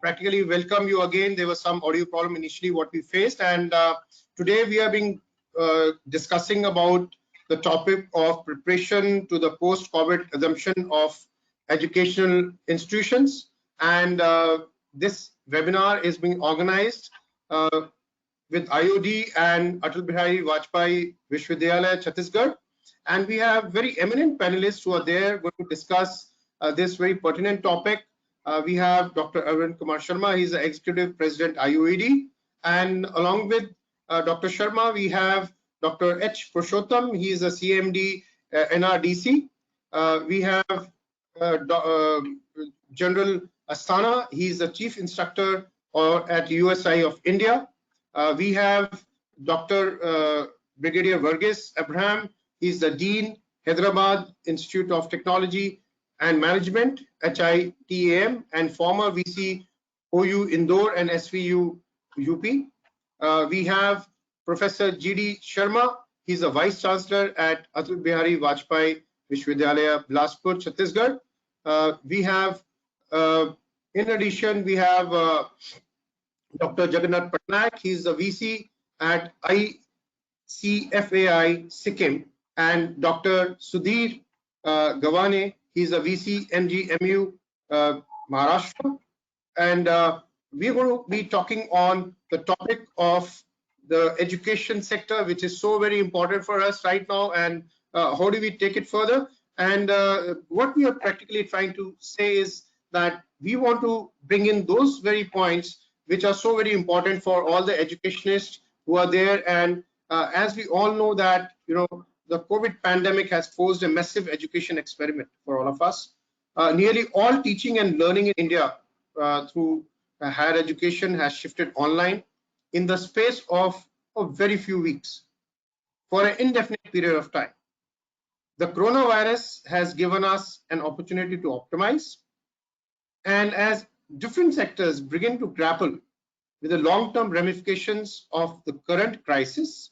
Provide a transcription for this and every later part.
practically welcome you again. There was some audio problem initially what we faced, and today we are being discussing about the topic of preparation to the post-COVID assumption of educational institutions. And this webinar is being organized with IOD and Atal Bihari Vajpayee Vishwavidyalaya, Chhattisgarh. And we have very eminent panelists who are there going to discuss this very pertinent topic. We have Dr. Arvind Kumar Sharma, he's the Executive President IOED. And along with Dr. Sharma, we have Dr. H. Purushottam, he is a CMD NRDC. We have General Asthana, he is the Chief Instructor at USI of India. We have Dr. Brigadier Varghese Abraham, he is the Dean, Hyderabad Institute of Technology and Management, HITAM, and former VC OU Indore and SVU UP. We have Professor GD Sharma, he's a Vice Chancellor at Atal Bihari Vajpayee Vishwavidyalaya, Bilaspur, Chhattisgarh. We have, in addition, we have Dr. Jagannath Patnaik, he's the VC at ICFAI Sikkim, and Dr. Sudhir Gawane, he's a VC MGMU Maharashtra. And we're going to be talking on the topic of the education sector, which is so very important for us right now, and how do we take it further. And what we are practically trying to say is that we want to bring in those very points which are so very important for all the educationists who are there. And as we all know that, the COVID pandemic has posed a massive education experiment for all of us. Nearly all teaching and learning in India through higher education has shifted online in the space of a very few weeks for an indefinite period of time. The coronavirus has given us an opportunity to optimize, and as different sectors begin to grapple with the long-term ramifications of the current crisis,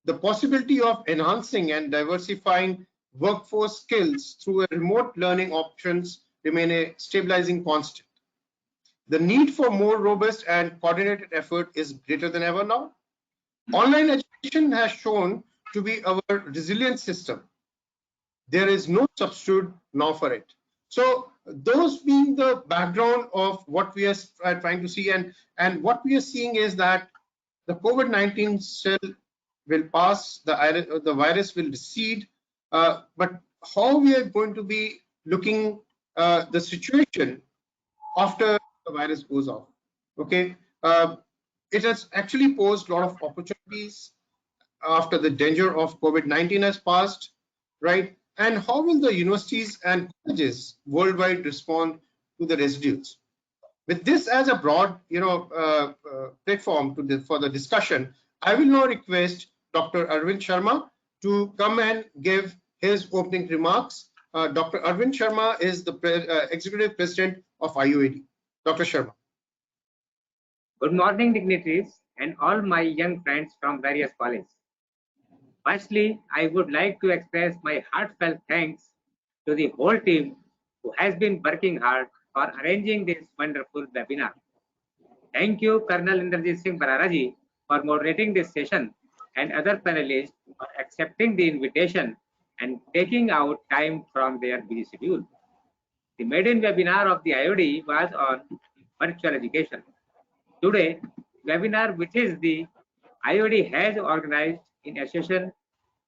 the possibility of enhancing and diversifying workforce skills through remote learning options remain a stabilizing constant. The need for more robust and coordinated effort is greater than ever now. Online education has shown to be our resilient system. There is no substitute now for it. So those being the background of what we are trying to see, and what we are seeing is that the COVID-19 still will pass, the virus will recede, but how we are going to be looking the situation after the virus goes off. Okay, it has actually posed a lot of opportunities after the danger of COVID-19 has passed, right? And how will the universities and colleges worldwide respond to the residues? With this as a broad, platform for the discussion, I will now request Dr. Arvind Sharma to come and give his opening remarks. Dr. Arvind Sharma is the Executive President of IOED. Dr. Sharma. Good morning, dignitaries and all my young friends from various colleges. Firstly, I would like to express my heartfelt thanks to the whole team who has been working hard for arranging this wonderful webinar. Thank you, Colonel Inderjit Singh Bararaji, for moderating this session, and other panelists for accepting the invitation and taking out time from their busy schedule. The maiden webinar of the IOD was on virtual education. Today, webinar which is the IOD has organized in association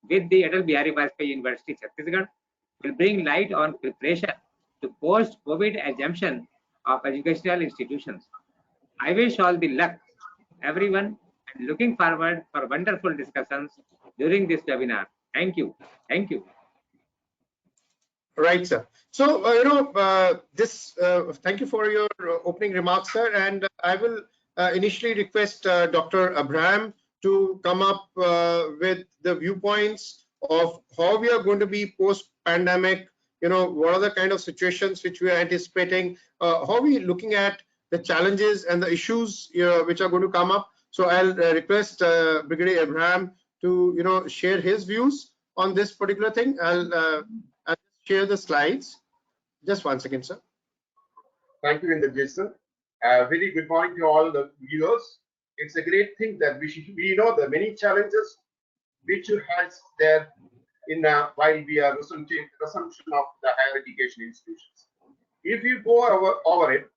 with the Atal Bihari Vajpayee University, Chhattisgarh, will bring light on preparation to post-COVID assumption of educational institutions. I wish all the luck, everyone, and looking forward for wonderful discussions during this webinar. Thank you. Thank you. Right, sir. So, thank you for your opening remarks, sir. And I will initially request Dr. Abraham to come up with the viewpoints of how we are going to be post-pandemic. What are the kind of situations which we are anticipating? How are we looking at the challenges and the issues which are going to come up? So I'll request Brigadier Abraham to share his views on this particular thing. I'll share the slides. Just one second, sir. Thank you, Jason. Very good morning to all the viewers. It's a great thing that we know the many challenges which has there in while we are resumption of the higher education institutions. If you go over it,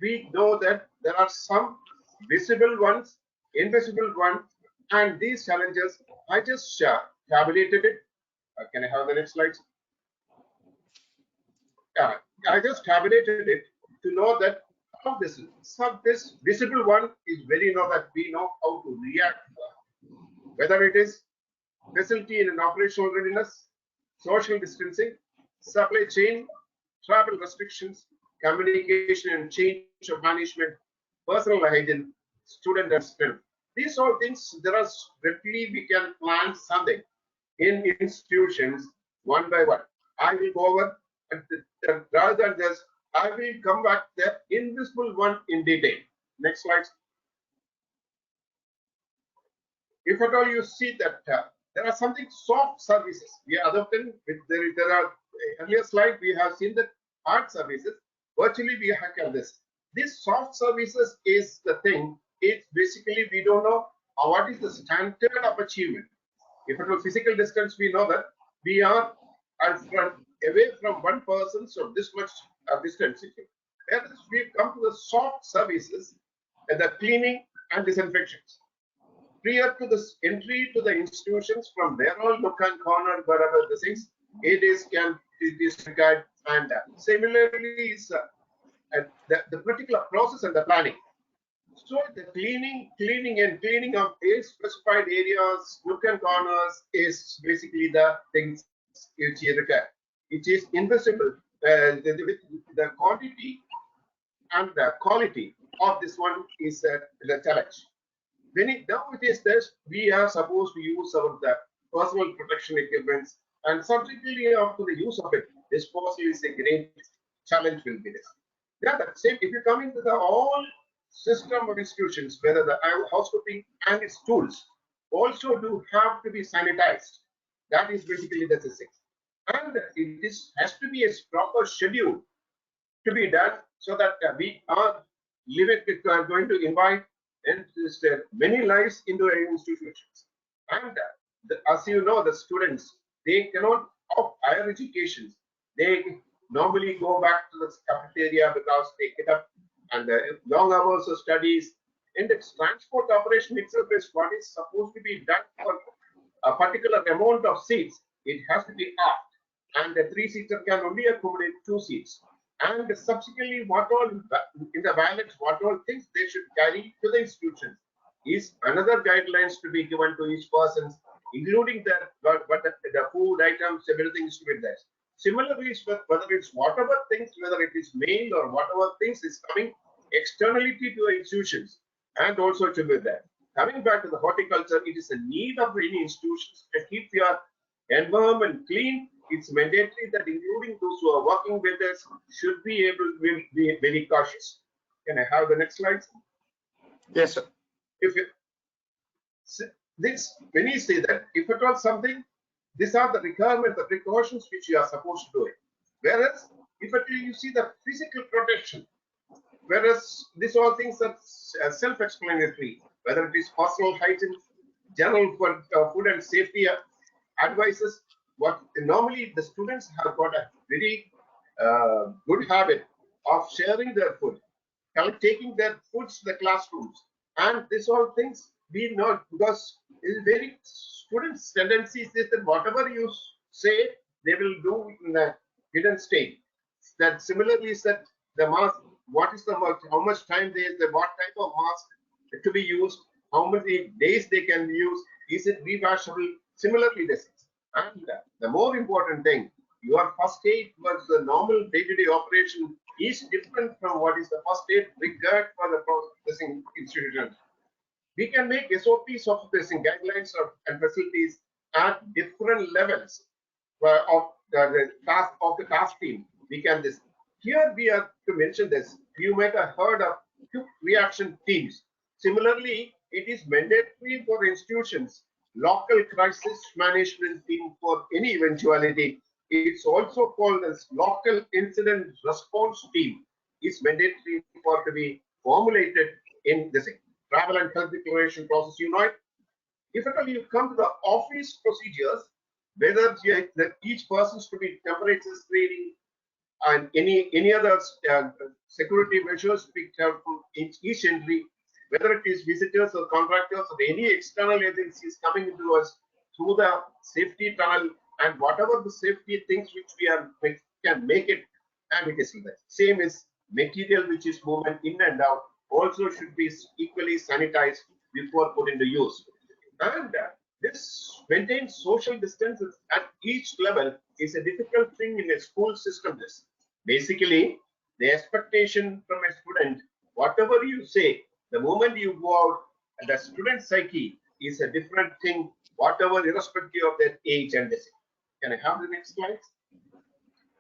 we know that there are some visible ones, invisible ones, and these challenges, I just tabulated it. Can I have the next slide? I just tabulated it to know that this visible one is very know that we know how to react, whether it is facility in an operational readiness, social distancing, supply chain, travel restrictions, communication and change of management, personal hygiene, student and strength. These all things, there are directly we can plan something in institutions one by one. I will go over, and rather than this, I will come back the invisible one in detail. Next slide. If at all you see that there are something soft services. We are adopting with there are earlier slide we have seen the hard services. Virtually we have this. This soft services is the thing. It's basically we don't know what is the standard of achievement. If it was physical distance, we know that we are away from one person, so this much distance. Whereas we come to the soft services and the cleaning and disinfections. Prior to this entry to the institutions, from their own nook and corner, wherever the things it is required, and similarly is the particular process and the planning. So the cleaning of a specified areas, nook and corners is basically the things which is required. It is invisible. The quantity and the quality of this one is the challenge. Now it is this, we are supposed to use our the personal protection equipments, and subsequently after the use of it, disposal is a great challenge will be this. Yeah, that's same. If you come into the all system of institutions, whether the housekeeping and its tools also do have to be sanitized. That is basically the physics. And it has to be a proper schedule to be done so that we are going to invite many lives into our institutions. And as you know, the students, they cannot of higher education, they normally go back to the cafeteria because they get up and long hours of studies. In the transport operation itself is what is supposed to be done for a particular amount of seats. It has to be aft, and the three-seater can only accommodate 2 seats. And subsequently, what all in the balance, what all things they should carry to the institutions is another guidelines to be given to each person, including the food items, everything is to be there. Similarly, whether it's whatever things, whether it is mail or whatever things is coming externality to the institutions, and also to be there. Coming back to the horticulture, it is a need of any institutions to keep your environment clean. It's mandatory that including those who are working with us should be able to be very cautious. Can I have the next slide? Yes, sir. If you, this, when you say that, if it was something, these are the requirements, the precautions which you are supposed to do it. Whereas, if you see the physical protection, whereas these all things are self-explanatory, whether it is personal hygiene, general food and safety advices. What normally the students have got a very good habit of sharing their food, taking their foods to the classrooms, and this all things we know because it's very students' tendencies is that whatever you say they will do in a hidden state. That similarly is that the mask, what is the mask, how much time there is, what type of mask to be used, how many days they can use, is it rewashable? Similarly, this. And the more important thing, your first aid was the normal day-to-day operation is different from what is the first aid required for the processing institutions. We can make SOPs of testing guidelines and facilities at different levels of the task team. We can this. Here we are to mention this. You might have heard of quick reaction teams. Similarly, it is mandatory for institutions local crisis management team for any eventuality. It's also called as local incident response team. is mandatory for to be formulated in this travel and health declaration process. You know it. If at all you come to the office procedures, whether each person's to be temperature screening and any other security measures to be careful in each entry, whether it is visitors or contractors or any external agencies coming into us through the safety tunnel, and whatever the safety things which we can make it, and it is the same as material which is movement in and out also should be equally sanitized before put into use. And this maintain social distances at each level is a difficult thing in a school system. This basically the expectation from a student, whatever you say, the moment you go out, the student psyche is a different thing, whatever irrespective of their age and this. Can I have the next slide?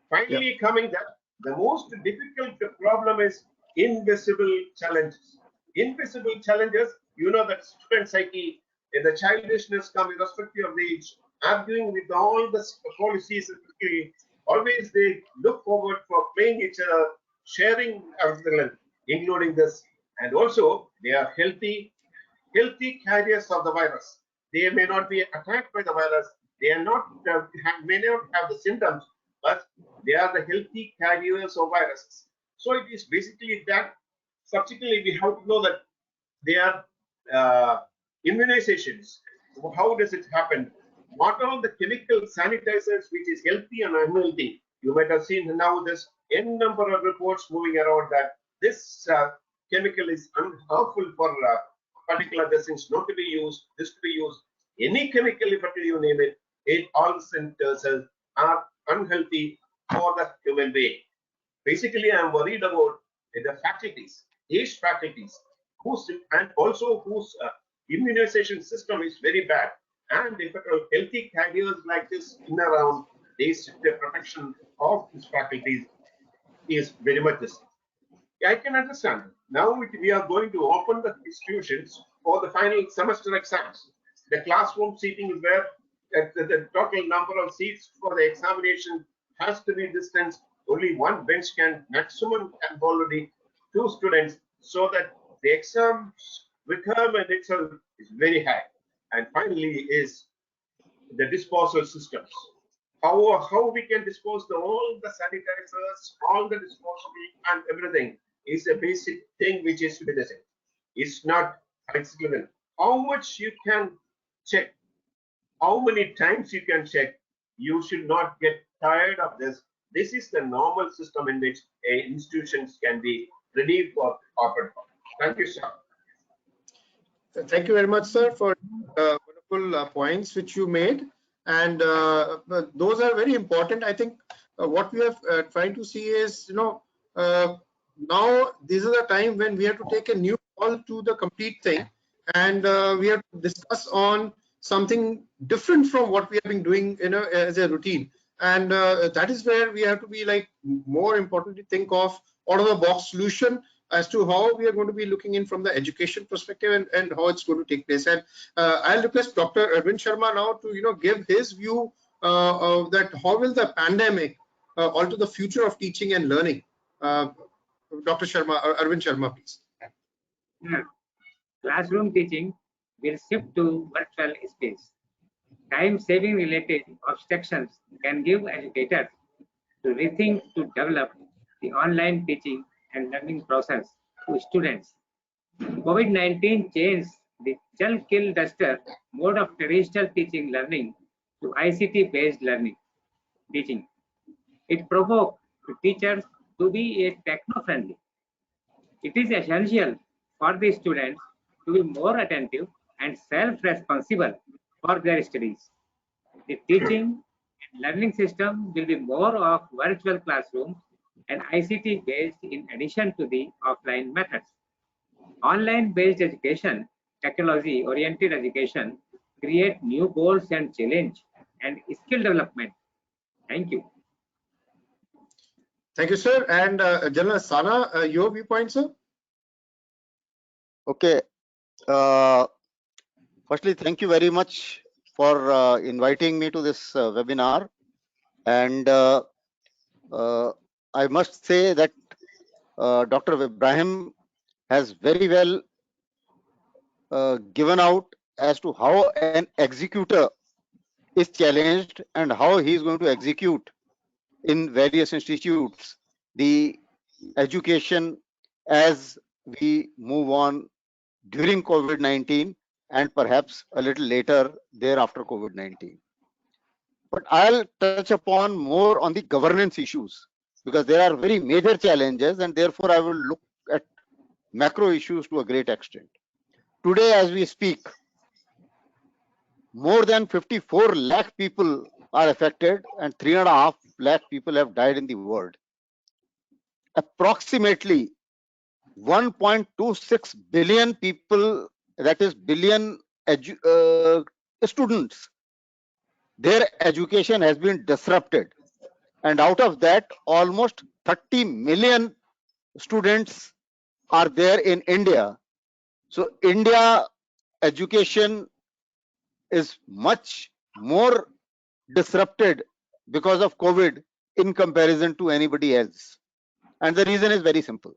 Finally, coming that the most difficult problem is invisible challenges. Invisible challenges, you know that student psyche, in the childishness come irrespective of the age, arguing with all the policies, always they look forward for playing each other, sharing everything, including this, and also they are healthy carriers of the virus. They may not be attacked by the virus, they are not may not have the symptoms, but they are the healthy carriers of viruses. So it is basically that. Subsequently, we have to know that they are immunizations. How does it happen? What are the chemical sanitizers which is healthy and unhealthy? You might have seen now this n number of reports moving around that this chemical is harmful for particular things not to be used, this to be used. Any chemical, if you name it all centers are unhealthy for the human being. Basically, I am worried about the faculties, aged faculties, and also whose immunization system is very bad. And if at all healthy carriers like this in around, the protection of these faculties is very much this. I can understand. Now we are going to open the institutions for the final semester exams. The classroom seating is where the total number of seats for the examination has to be distanced. Only one bench can maximum can already 2 students, so that the exam requirement itself is very high. And finally is the disposal systems. How we can dispose all the sanitizers, all the disposable and everything is a basic thing which is to be the same. It's not given. How much you can check, how many times you can check, you should not get tired of this. This is the normal system in which institutions can be ready for open. Thank you, sir. Thank you very much, sir, for wonderful points which you made. And those are very important. I think what we are trying to see is, now this is a time when we have to take a new call to the complete thing, and we have to discuss on something different from what we have been doing, as a routine. And that is where we have to be like more importantly think of out of the box solution as to how we are going to be looking in from the education perspective and how it's going to take place. And I'll request Dr. Arvind Sharma now to give his view of that how will the pandemic alter the future of teaching and learning. Dr. Sharma, Arvind Sharma, please. Classroom teaching will shift to virtual space. Time-saving related obstructions can give educators to rethink to develop the online teaching and learning process to students. COVID-19 changed the kill-duster mode of traditional teaching learning to ICT-based learning teaching. It provoked the teachers to be techno-friendly. It is essential for the students to be more attentive and self-responsible for their studies. The teaching and learning system will be more of virtual classrooms and ICT based in addition to the offline methods. Online based education, technology oriented education create new goals and challenge and skill development. Thank you. Thank you, sir. And General Sana, your viewpoint, sir? Okay. Firstly, thank you very much for inviting me to this webinar. And I must say that Dr. Ibrahim has very well given out as to how an executor is challenged and how he is going to execute in various institutes the education as we move on during COVID-19 and perhaps a little later thereafter COVID-19. But I'll touch upon more on the governance issues because there are very major challenges and therefore I will look at macro issues to a great extent. Today, as we speak, more than 54 lakh people are affected and 3.5 lakh people have died in the world. Approximately 1.26 billion people, that is billion students, their education has been disrupted. And out of that, almost 30 million students are there in India. So India education is much more disrupted because of COVID in comparison to anybody else. And the reason is very simple.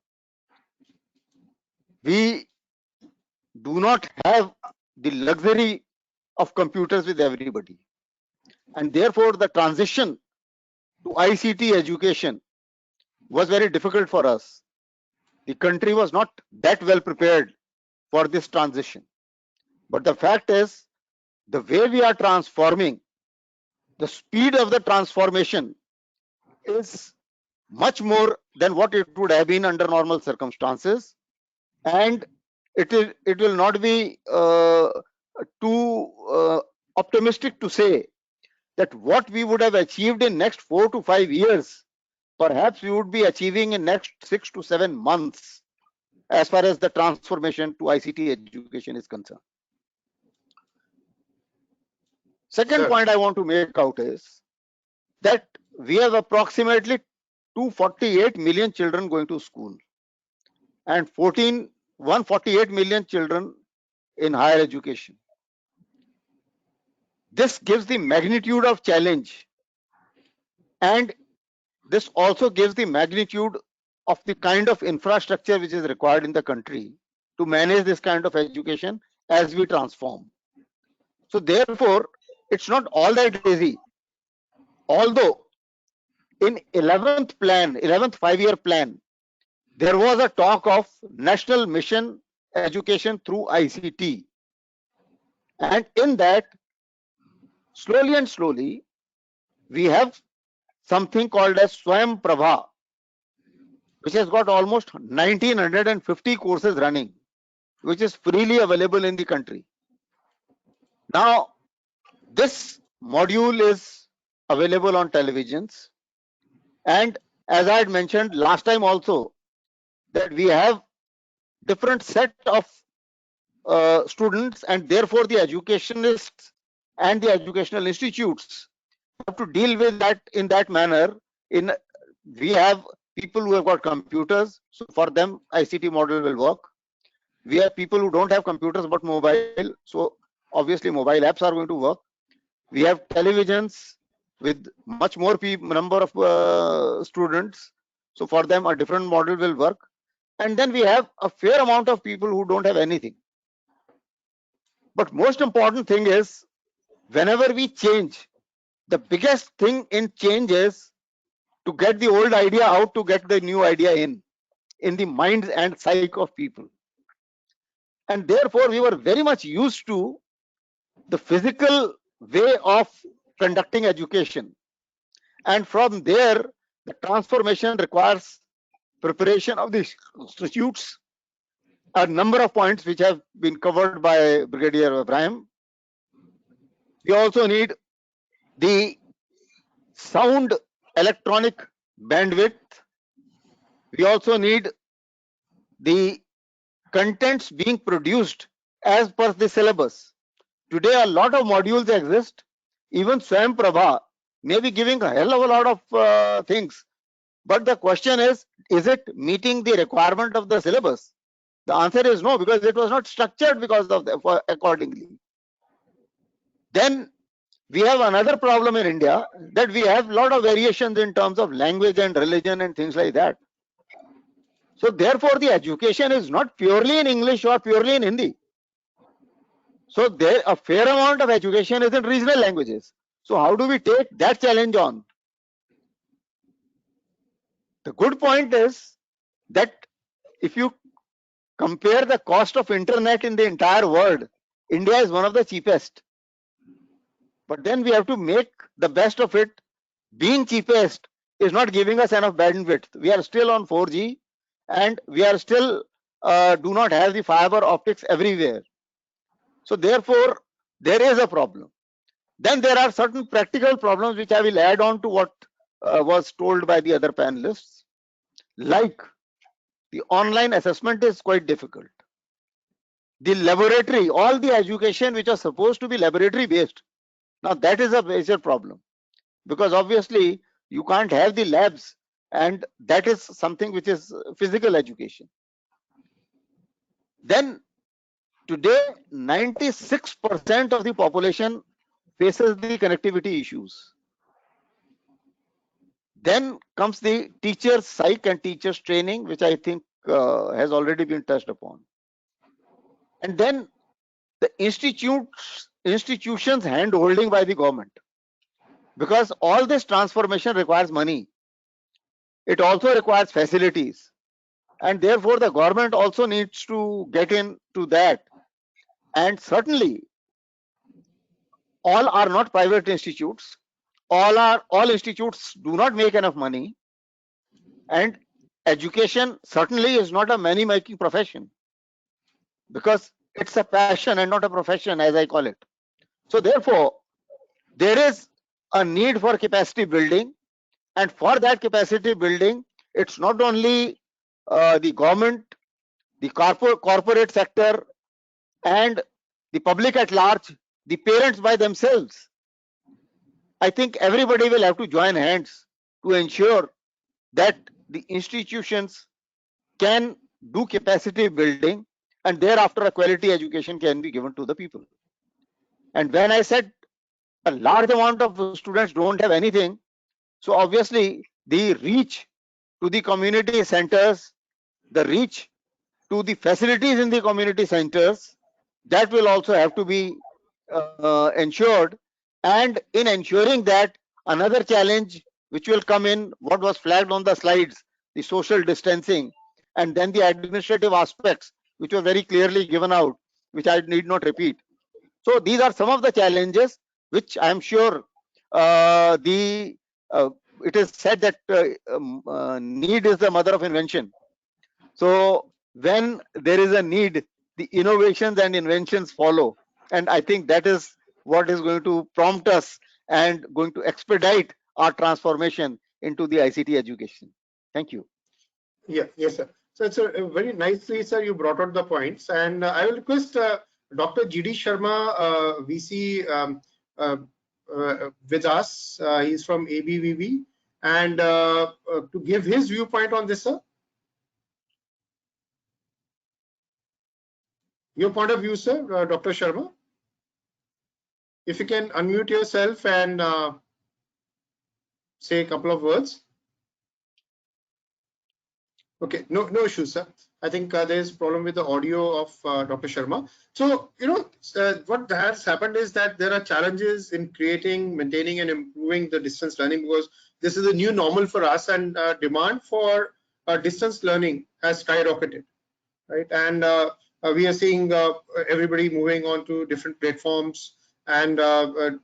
We do not have the luxury of computers with everybody. And therefore, the transition to ICT education was very difficult for us. The country was not that well prepared for this transition. But the fact is, the way we are transforming, the speed of the transformation is much more than what it would have been under normal circumstances. And it will not be too optimistic to say that what we would have achieved in next 4 to 5 years, perhaps we would be achieving in next 6 to 7 months as far as the transformation to ICT education is concerned. Second point I want to make out is that we have approximately 248 million children going to school and 148 million children in higher education. This gives the magnitude of challenge, and this also gives the magnitude of the kind of infrastructure which is required in the country to manage this kind of education as we transform. So therefore, it's not all that easy. Although in 11th 5-year plan, there was a talk of national mission education through ICT. And in that, slowly and slowly, we have something called as Swayam Prabha, which has got almost 1950 courses running, which is freely available in the country. Now, this module is available on televisions. And as I had mentioned last time also, that we have different set of students, and therefore the educationists and the educational institutes have to deal with that in that manner. We have people who have got computers, so for them ICT model will work. We have people who don't have computers but mobile, so obviously mobile apps are going to work. We have televisions with much more number of students, so for them a different model will work. And then we have a fair amount of people who don't have anything. But most important thing is, whenever we change, the biggest thing in change is to get the old idea out, to get the new idea in the minds and psyche of people. And therefore, we were very much used to the physical way of conducting education. And from there, the transformation requires preparation of the institutes, a number of points which have been covered by Brigadier Ibrahim. We also need the sound electronic bandwidth. We also need the contents being produced as per the syllabus. Today, a lot of modules exist. Even Swayam Prabha may be giving a hell of a lot of things. But the question is it meeting the requirement of the syllabus? The answer is no, because it was not structured because of accordingly. Then we have another problem in India, that we have a lot of variations in terms of language and religion and things like that. So therefore, the education is not purely in English or purely in Hindi. So there a fair amount of education is in regional languages. So how do we take that challenge on? The good point is that if you compare the cost of internet in the entire world, India is one of the cheapest. But then we have to make the best of it. Being cheapest is not giving us enough bandwidth. We are still on 4G and we are still do not have the fiber optics everywhere. So therefore, there is a problem. Then there are certain practical problems which I will add on to what was told by the other panelists. Like the online assessment is quite difficult. The laboratory, all the education which was supposed to be laboratory based, now that is a major problem, because obviously you can't have the labs, and that is something which is physical education. Then today 96% of the population faces the connectivity issues. Then comes the teachers psych and teachers training, which I think has already been touched upon. And then the institutions hand holding by the government, because all this transformation requires money. It also requires facilities, and therefore the government also needs to get into that. And certainly all are not private institutes, all institutes do not make enough money, and education certainly is not a money making profession, because it's a passion and not a profession, as I call it. So therefore there is a need for capacity building, and for that capacity building, it's not only the government, the corporate sector, and the public at large, the parents by themselves. I think everybody will have to join hands to ensure that the institutions can do capacity building, and thereafter a quality education can be given to the people. And when I said a large amount of students don't have anything, so obviously the reach to the community centers, the reach to the facilities in the community centers, that will also have to be ensured. And in ensuring that, another challenge which will come in, what was flagged on the slides, the social distancing, and then the administrative aspects which were very clearly given out, which I need not repeat. So these are some of the challenges which I am sure it is said that need is the mother of invention. So when there is a need, the innovations and inventions follow, and I think that is what is going to prompt us and going to expedite our transformation into the ICT education. Thank you. Yeah, yes, sir. So it's a very nicely, sir, you brought out the points, and I will request Dr. GD Sharma, VC, with us. He's from ABVB, and to give his viewpoint on this, sir. Your point of view, sir, Dr. Sharma. If you can unmute yourself and say a couple of words. Okay, no issues, sir. I think there is problem with the audio of Dr. Sharma. So, what has happened is that there are challenges in creating, maintaining, and improving the distance learning, because this is a new normal for us, and demand for distance learning has skyrocketed, right? And we are seeing everybody moving on to different platforms and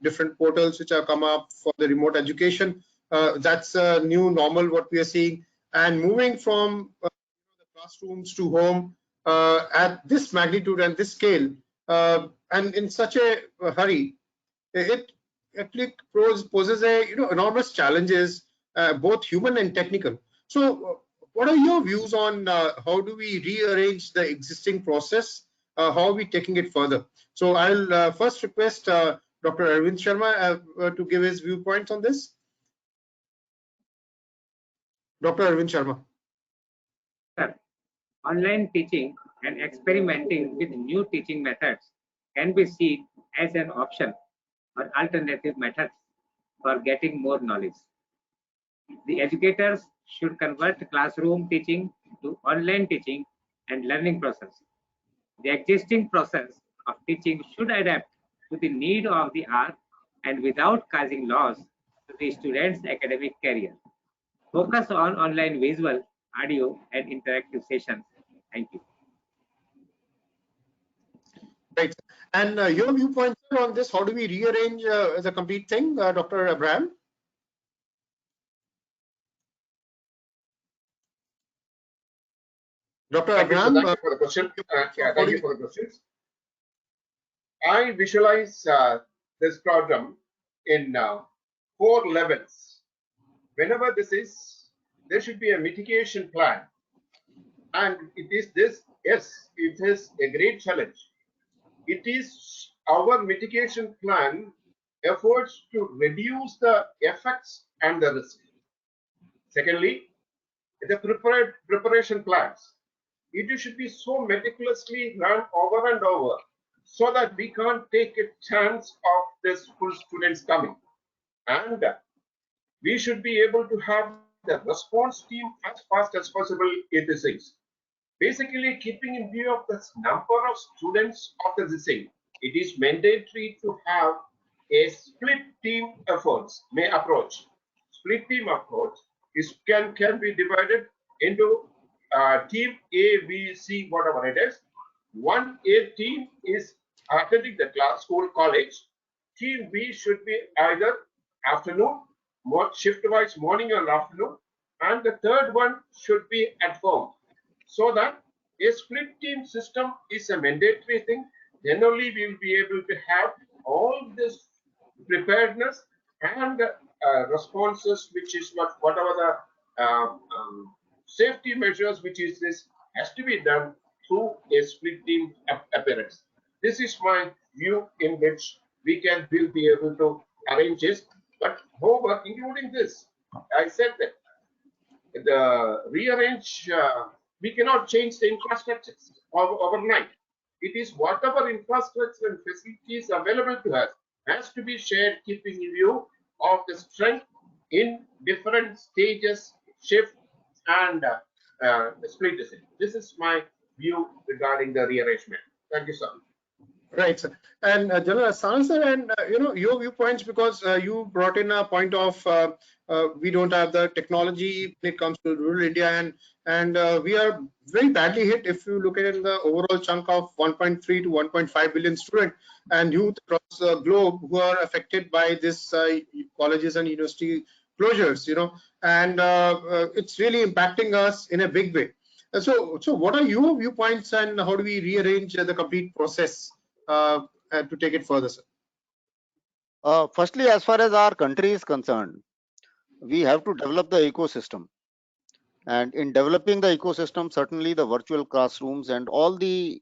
different portals which have come up for the remote education. That's a new normal what we are seeing. And moving from the classrooms to home at this magnitude and this scale, and in such a hurry, it actually poses enormous challenges, both human and technical. So, what are your views on how do we rearrange the existing process? How are we taking it further? So, I'll first request Dr. Arvind Sharma to give his viewpoints on this. Dr. Arvind Sharma. Sir, online teaching and experimenting with new teaching methods can be seen as an option or alternative methods for getting more knowledge. The educators should convert classroom teaching to online teaching and learning process. The existing process of teaching should adapt to the need of the hour and without causing loss to the student's academic career. Focus on online visual, audio, and interactive sessions. Thank you. Right. And your viewpoint sir, on this, how do we rearrange the complete thing, Dr. Abraham? Dr. Thank you, sir. Abraham, Thank you for the question. Yeah, how thank do you you- for the questions. I visualize this program in 4 levels. Whenever this is, there should be a mitigation plan. And it is this, yes, it is a great challenge. It is our mitigation plan efforts to reduce the effects and the risk. Secondly, the preparation plans. It should be so meticulously run over and over so that we can't take a chance of this full students coming. And we should be able to have the response team as fast as possible in these things. Basically, keeping in view of the number of students of the design, it is mandatory to have a split team efforts may approach. Split team approach can be divided into team A, B, C, whatever it is. One A team is attending the class, school, college. Team B should be either afternoon, shift-wise morning and afternoon, and the third one should be at home. So that a split team system is a mandatory thing. Then only we will be able to have all this preparedness and responses, which is whatever the safety measures, which is this, has to be done through a split team appearance. This is my view in which will be able to arrange this. But however, including this, I said that the rearrange, we cannot change the infrastructures overnight. It is whatever infrastructure and facilities available to us has to be shared, keeping in view of the strength in different stages, shift, and split decision. This is my view regarding the rearrangement. Thank you, sir. Right, sir. And General Asana sir, and your viewpoints, because you brought in a point of we don't have the technology when it comes to rural India, and we are very badly hit if you look at it in the overall chunk of 1.3 to 1.5 billion students and youth across the globe who are affected by this colleges and university closures, and it's really impacting us in a big way. So what are your viewpoints, and how do we rearrange the complete process to take it further, sir? Firstly, as far as our country is concerned, we have to develop the ecosystem. And in developing the ecosystem, certainly the virtual classrooms and all the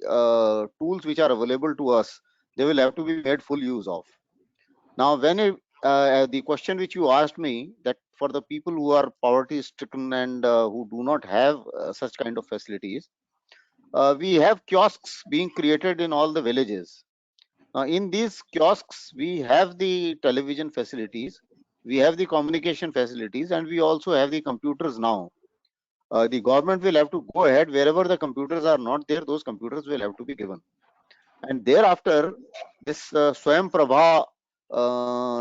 tools which are available to us, they will have to be made full use of. Now, when the question which you asked me, that for the people who are poverty stricken and who do not have such kind of facilities, we have kiosks being created in all the villages. Now, in these kiosks, we have the television facilities, we have the communication facilities, and we also have the computers now. The government will have to go ahead wherever the computers are not there, those computers will have to be given. And thereafter, this Swayam Prabha,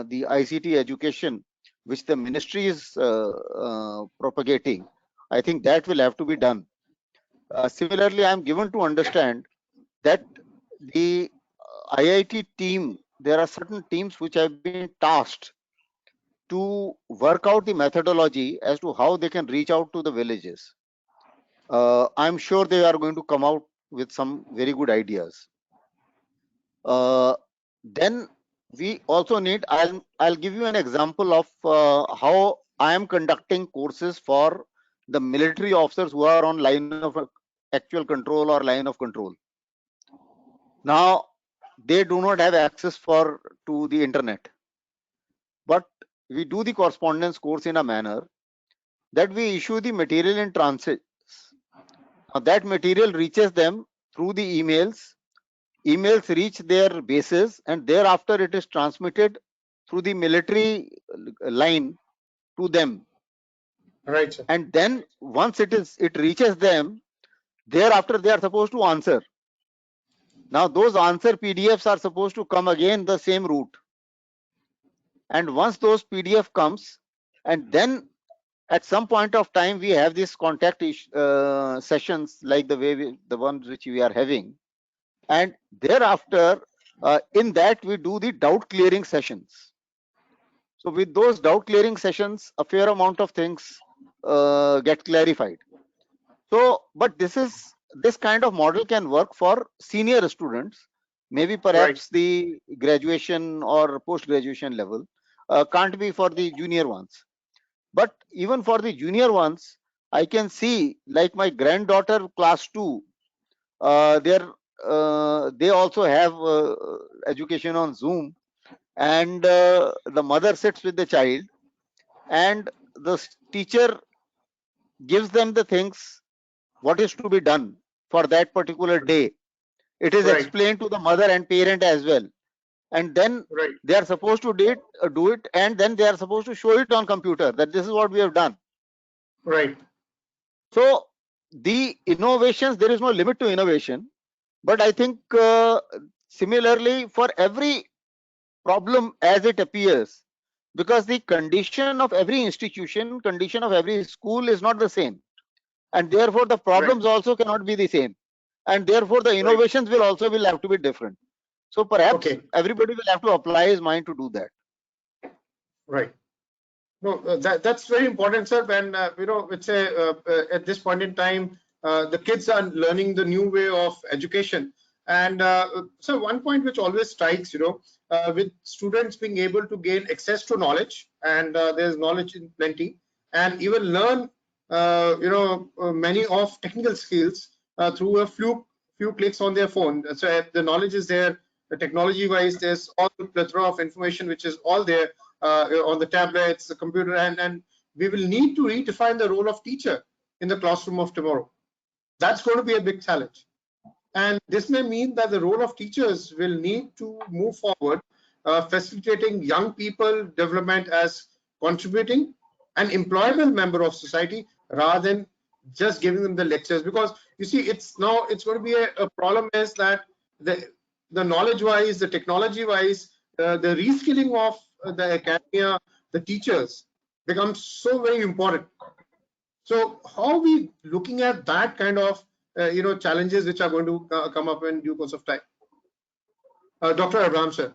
the ICT education, which the ministry is propagating, I think that will have to be done. Similarly, I am given to understand that the IIT team, there are certain teams which have been tasked to work out the methodology as to how they can reach out to the villages. I'm sure they are going to come out with some very good ideas. Then we also need, I'll give you an example of how I am conducting courses for the military officers who are on line of actual control or line of control. Now, they do not have access to the internet, but we do the correspondence course in a manner that we issue the material in transit. Now, that material reaches them through the emails reach their bases, and thereafter it is transmitted through the military line to them. Right, sir. And then once it reaches them, thereafter they are supposed to answer. Now those answer PDFs are supposed to come again the same route. And once those PDF comes, and then at some point of time we have these contact sessions like the ones which we are having, and thereafter in that we do the doubt clearing sessions. So with those doubt clearing sessions, a fair amount of things get clarified. So, but this kind of model can work for senior students, maybe perhaps the graduation or post graduation level, can't be for the junior ones. But even for the junior ones, I can see like my granddaughter class 2, they also have education on Zoom, and the mother sits with the child, and the teacher gives them the things what is to be done for that particular day. It is Right. explained to the mother and parent as well, and then Right. they are supposed to do it, and then they are supposed to show it on computer that this is what we have done. Right. So the innovations, there is no limit to innovation, but I think similarly for every problem as it appears, because the condition of every institution, condition of every school is not the same, and therefore the problems also cannot be the same, and therefore the innovations will have to be different. So perhaps Okay. everybody will have to apply his mind to do that. Right. No, that's very important, sir. And it's at this point in time, the kids are learning the new way of education. And so one point which always strikes, with students being able to gain access to knowledge, and there's knowledge in plenty, and even learn, many of technical skills through a few clicks on their phone. So the knowledge is there. The technology-wise, there's all the plethora of information which is all there. On the tablets, the computer, and we will need to redefine the role of teacher in the classroom of tomorrow. That's going to be a big challenge. And this may mean that the role of teachers will need to move forward, facilitating young people development as contributing an employable member of society rather than just giving them the lectures. Because you see, it's going to be a problem is that the knowledge wise, the technology wise, the reskilling of the academia, the teachers becomes so very important. So how are we looking at that kind of challenges which are going to come up in due course of time? Dr. Abraham, sir.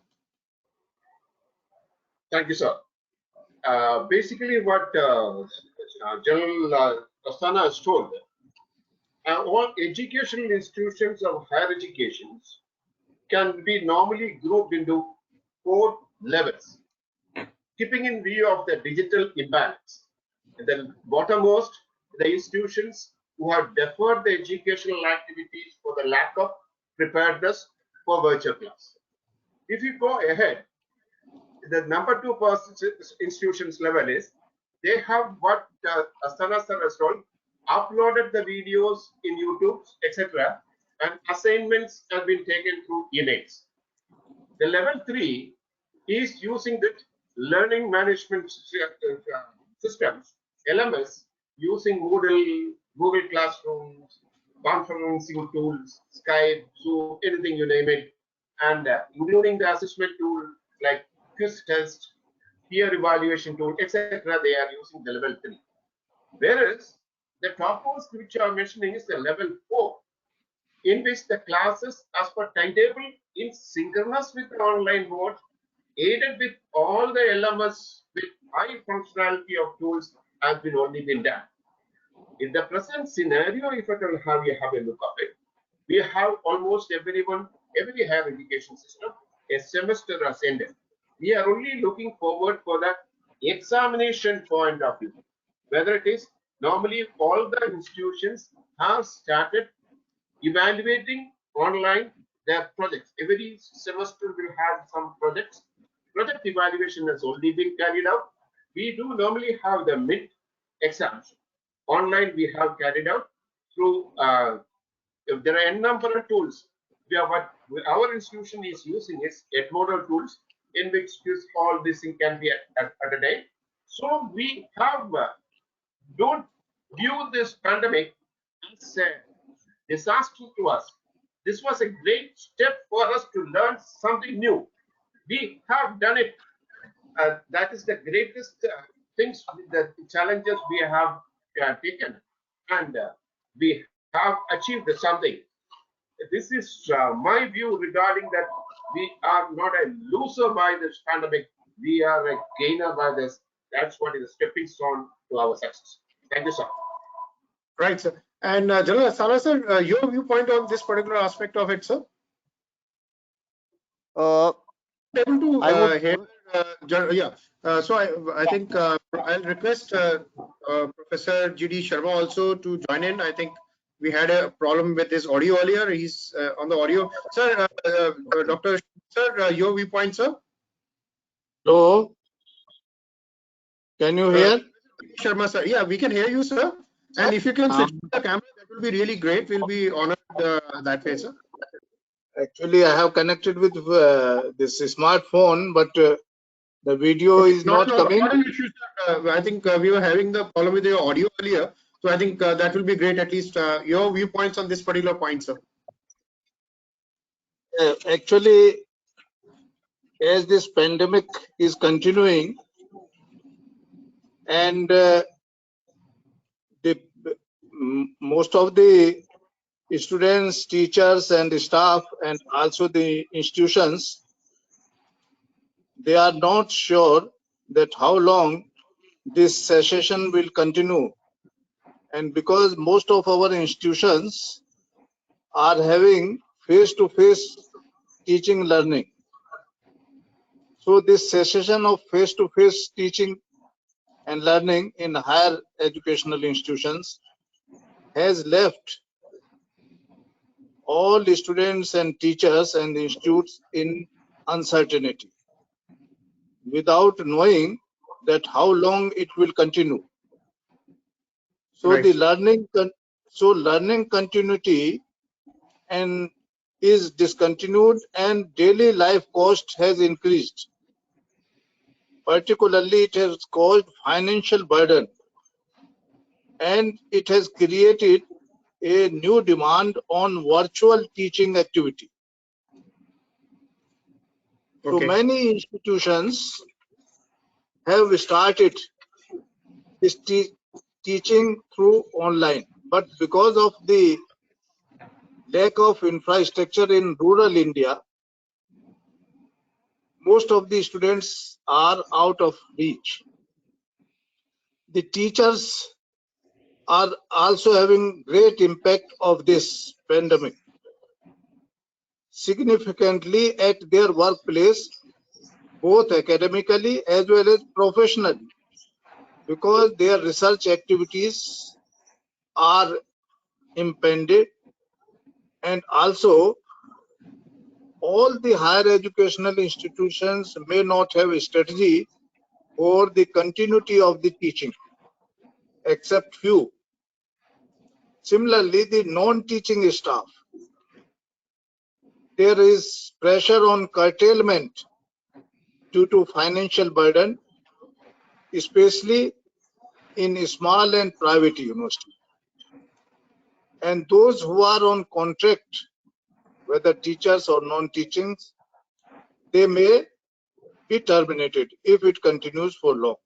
Thank you, sir. Basically, what General Astana has told, all educational institutions of higher education can be normally grouped into 4 levels, keeping in view of the digital imbalance. At the bottommost, the institutions who have deferred the educational activities for the lack of preparedness for virtual class. If you go ahead, the number 2 institutions level is they have what Astana sir has told, uploaded the videos in YouTube, etc., and assignments have been taken through emails. The level 3 is using the learning management systems, LMS, using Moodle, Google Classrooms, conferencing tools, Skype, Zoom, anything you name it, and including the assessment tool like quiz test, peer evaluation tool, etc. They are using the level 3. Whereas the topmost which you are mentioning is the level 4, in which the classes as per timetable in synchronous with the online mode, aided with all the LMS with high functionality of tools has been only been done. In the present scenario, if at all have you have a look of it, we have almost every higher education system, a semester has ended. We are only looking forward for the examination point of view. Whether it is normally all the institutions have started evaluating online their projects. Every semester will have some projects. Project evaluation has already been carried out. We do normally have the mid exams. Online we have carried out through, there are a number of tools. What our institution is using is Edmodo tools, in which all this thing can be at a time. So we have don't view this pandemic as a disaster to us. This was a great step for us to learn something new. We have done it. That is the greatest things, the challenges we have taken, and we have achieved something. This is my view regarding that. We are not a loser by this pandemic. We are a gainer by this. That's what is a stepping stone to our success. Thank you, sir. Right, sir. And General Asthana, sir, your viewpoint on this particular aspect of it, sir? Able to I would hear, yeah. So I think I'll request Professor GD Sharma also to join in. I think we had a problem with his audio earlier. He's on the audio. Sir, Dr. Sir, your viewpoint, sir? Hello, can you hear? Sharma, sir. Yeah, we can hear you, sir. And if you can switch the camera, that will be really great. We'll be honored that way, sir. Actually, I have connected with this smartphone, but the video is not coming. Not an issue, sir. I think we were having the problem with your audio earlier. So I think that will be great. At least your viewpoints on this particular point, sir. Actually, as this pandemic is continuing, and most of the students, teachers, and staff, and also the institutions, they are not sure that how long this session will continue. And because most of our institutions are having face-to-face teaching learning, so this cessation of face-to-face teaching and learning in higher educational institutions has left all the students and teachers and institutes in uncertainty, without knowing that how long it will continue. So Right. the learning continuity and is discontinued, and daily life cost has increased. Particularly, it has caused financial burden, and it has created a new demand on virtual teaching activity. So Okay. many institutions have started this teaching through online, but because of the lack of infrastructure in rural India, most of the students are out of reach. The teachers are also having great impact of this pandemic significantly at their workplace, both academically as well as professionally, because their research activities are impeded, and also all the higher educational institutions may not have a strategy for the continuity of the teaching, except few. Similarly, the non-teaching staff, there is pressure on curtailment due to financial burden, especially in small and private universities. And those who are on contract, whether teachers or non-teaching, they may be terminated if it continues for long.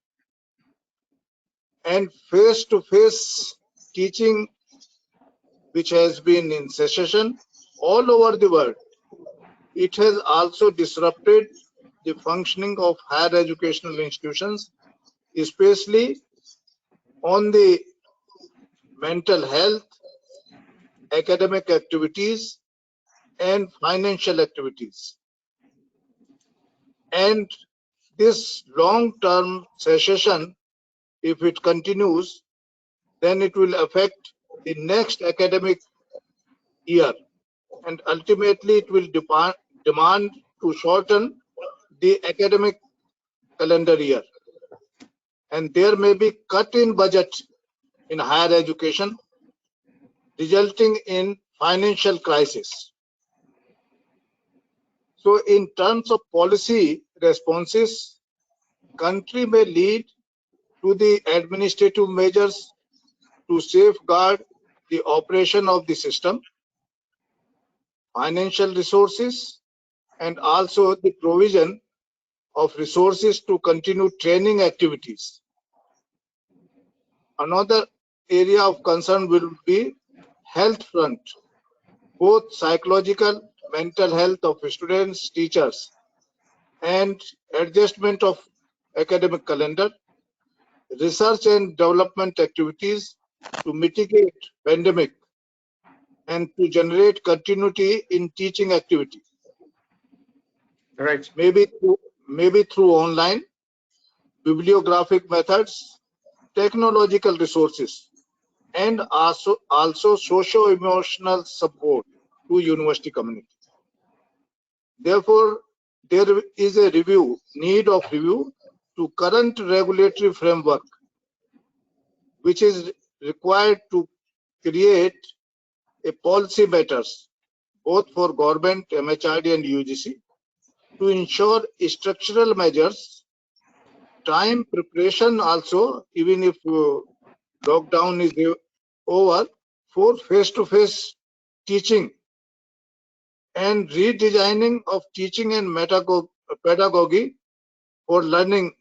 And face-to-face teaching, which has been in cessation all over the world, it has also disrupted the functioning of higher educational institutions, especially on the mental health, academic activities, and financial activities. And this long-term cessation, if it continues, then it will affect the next academic year, and ultimately it will demand to shorten the academic calendar year, and there may be cut in budget in higher education, resulting in financial crisis. So in terms of policy responses, country may lead to the administrative measures to safeguard the operation of the system, financial resources, and also the provision of resources to continue training activities. Another area of concern will be health front, both psychological, mental health of students, teachers, and adjustment of academic calendar, research and development activities to mitigate pandemic and to generate continuity in teaching activity, Right. maybe through online, bibliographic methods, technological resources, and also socio-emotional support to university community. Therefore, there is a need of review to current regulatory framework, which is required to create a policy matters both for government, MHRD and UGC to ensure structural measures, time preparation also, even if lockdown is over, for face-to-face teaching and redesigning of teaching and pedagogy for learning.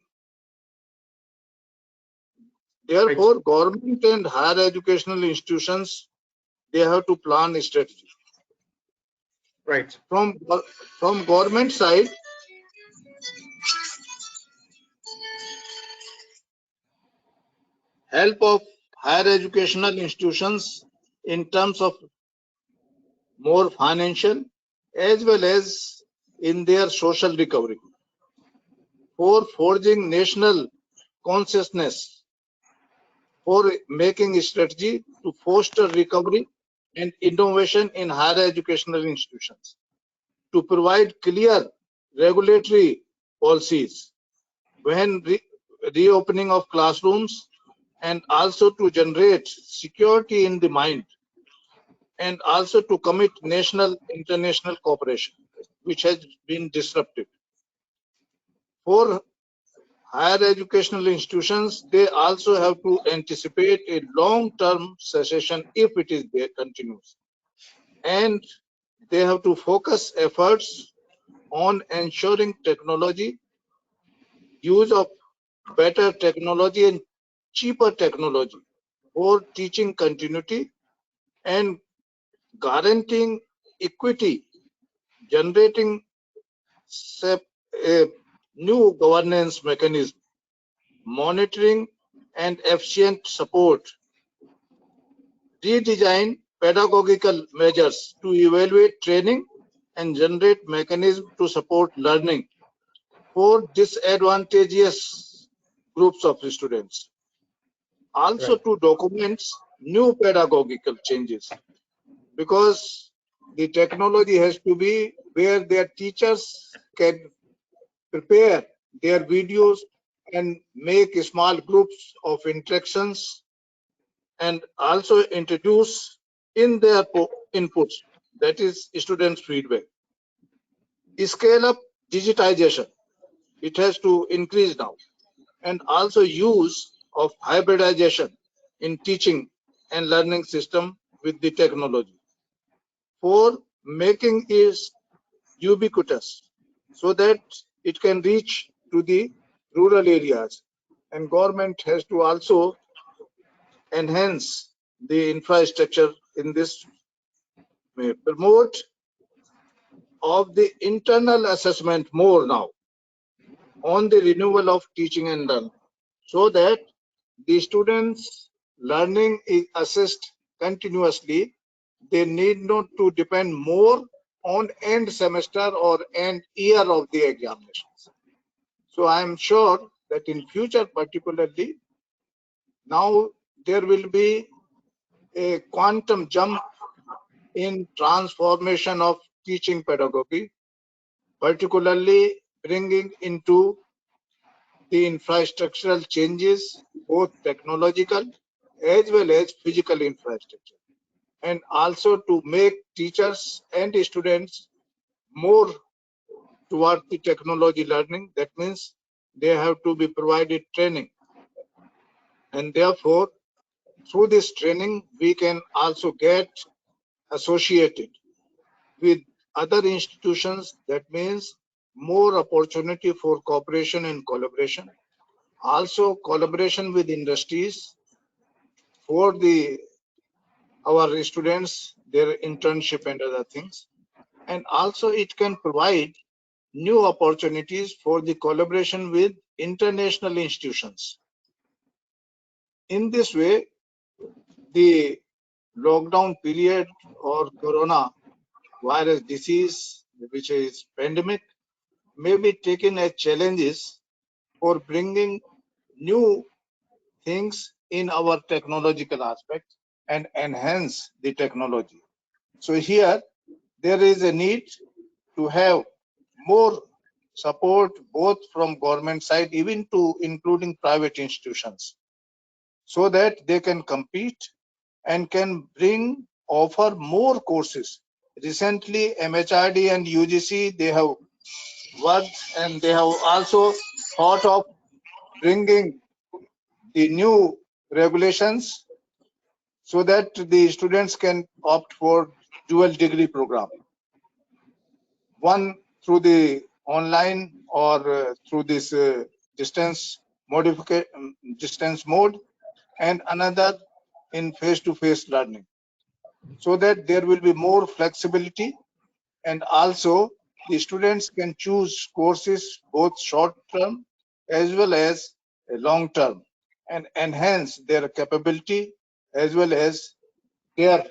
Therefore, government and higher educational institutions, they have to plan a strategy. Right. From government side, help of higher educational institutions in terms of more financial as well as in their social recovery. For forging national consciousness, for making a strategy to foster recovery and innovation in higher educational institutions, to provide clear regulatory policies when reopening of classrooms, and also to generate security in the mind, and also to commit national international cooperation, which has been disrupted. For higher educational institutions, they also have to anticipate a long-term cessation if it is there continues, and they have to focus efforts on ensuring technology, use of better technology and cheaper technology for teaching continuity and guaranteeing equity, generating a new governance mechanism, monitoring and efficient support, redesign pedagogical measures to evaluate training and generate mechanism to support learning for disadvantageous groups of students. Also to document new pedagogical changes, because the technology has to be where their teachers can prepare their videos and make small groups of interactions and also introduce in their inputs, that is students' feedback. Scale up digitization, it has to increase now, and also use of hybridization in teaching and learning system with the technology for making it ubiquitous so that it can reach to the rural areas, and government has to also enhance the infrastructure in this way. Promote of the internal assessment more now on the renewal of teaching and learning, so that the students' learning is assessed continuously. They need not to depend more on end semester or end year of the examinations. So I am sure that in future, particularly now, there will be a quantum jump in transformation of teaching pedagogy, particularly bringing into the infrastructural changes, both technological as well as physical infrastructure, and also to make teachers and students more toward the technology learning. That means they have to be provided training, and therefore through this training, we can also get associated with other institutions. That means more opportunity for cooperation and collaboration. Also collaboration with industries for our students, their internship and other things. And also it can provide new opportunities for the collaboration with international institutions. In this way, the lockdown period or corona virus disease, which is pandemic, may be taken as challenges for bringing new things in our technological aspect and enhance the technology. So here there is a need to have more support both from government side, even to including private institutions, so that they can compete and can offer more courses. Recently, MHRD and UGC, they have worked and they have also thought of bringing the new regulations so that the students can opt for dual degree program. One through the online or through this distance mode, and another in face-to-face learning, so that there will be more flexibility, and also the students can choose courses both short term as well as long term, and enhance their capability as well as their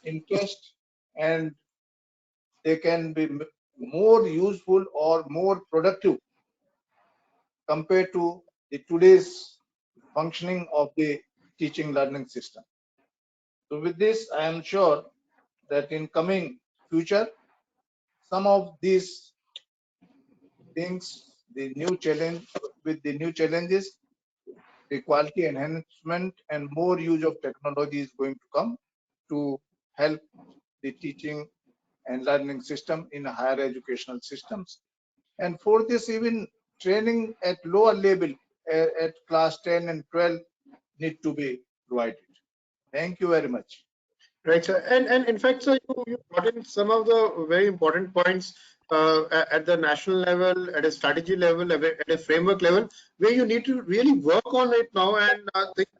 interest, and they can be more useful or more productive compared to the today's functioning of the teaching learning system. So with this, I am sure that in coming future, some of these things, the new challenges, the quality enhancement and more use of technology is going to come to help the teaching and learning system in higher educational systems. And for this, even training at lower level, at class 10 and 12, need to be provided. Thank you very much. Right, sir. And in fact, sir, you brought in some of the very important points at the national level, at a strategy level, at a framework level, where you need to really work on it now and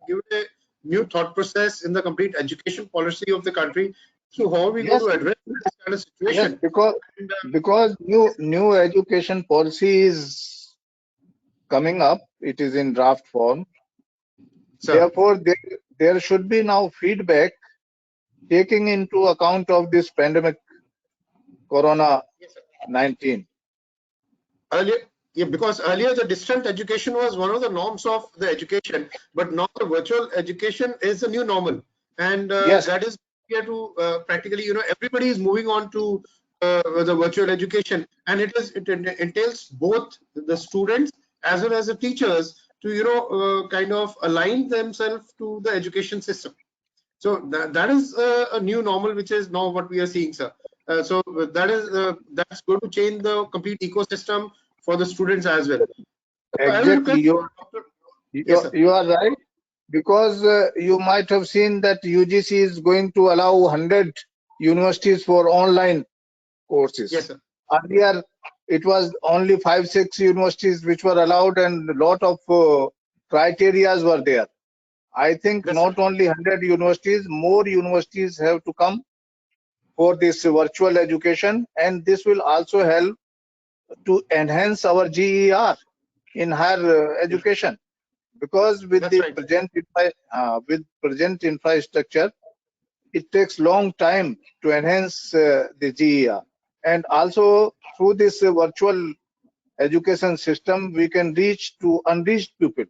give it a new thought process in the complete education policy of the country. So how are we Yes, going to address this kind of yes, situation? because new education policy is coming up. It is in draft form. Sir. Therefore, there should be now feedback taking into account of this pandemic, Corona-19. Earlier, yeah, because earlier the distant education was one of the norms of the education, but now the virtual education is the new normal, and Yes, that is here to practically, everybody is moving on to the virtual education, and it entails both the students as well as the teachers to kind of align themselves to the education system. So that is a new normal, which is now what we are seeing, sir. So that's going to change the complete ecosystem for the students as well. I will exactly. request Dr. Yes, sir. You are right, because you might have seen that UGC is going to allow 100 universities for online courses. Yes, sir. Earlier, it was only 5-6 universities which were allowed, and a lot of criterias were there. I think Yes, not sir. only 100 universities, more universities have to come for this virtual education, and this will also help to enhance our GER in higher education, because with That's the right. present infrastructure, it takes long time to enhance the GER. And also through this virtual education system, we can reach to unreached people,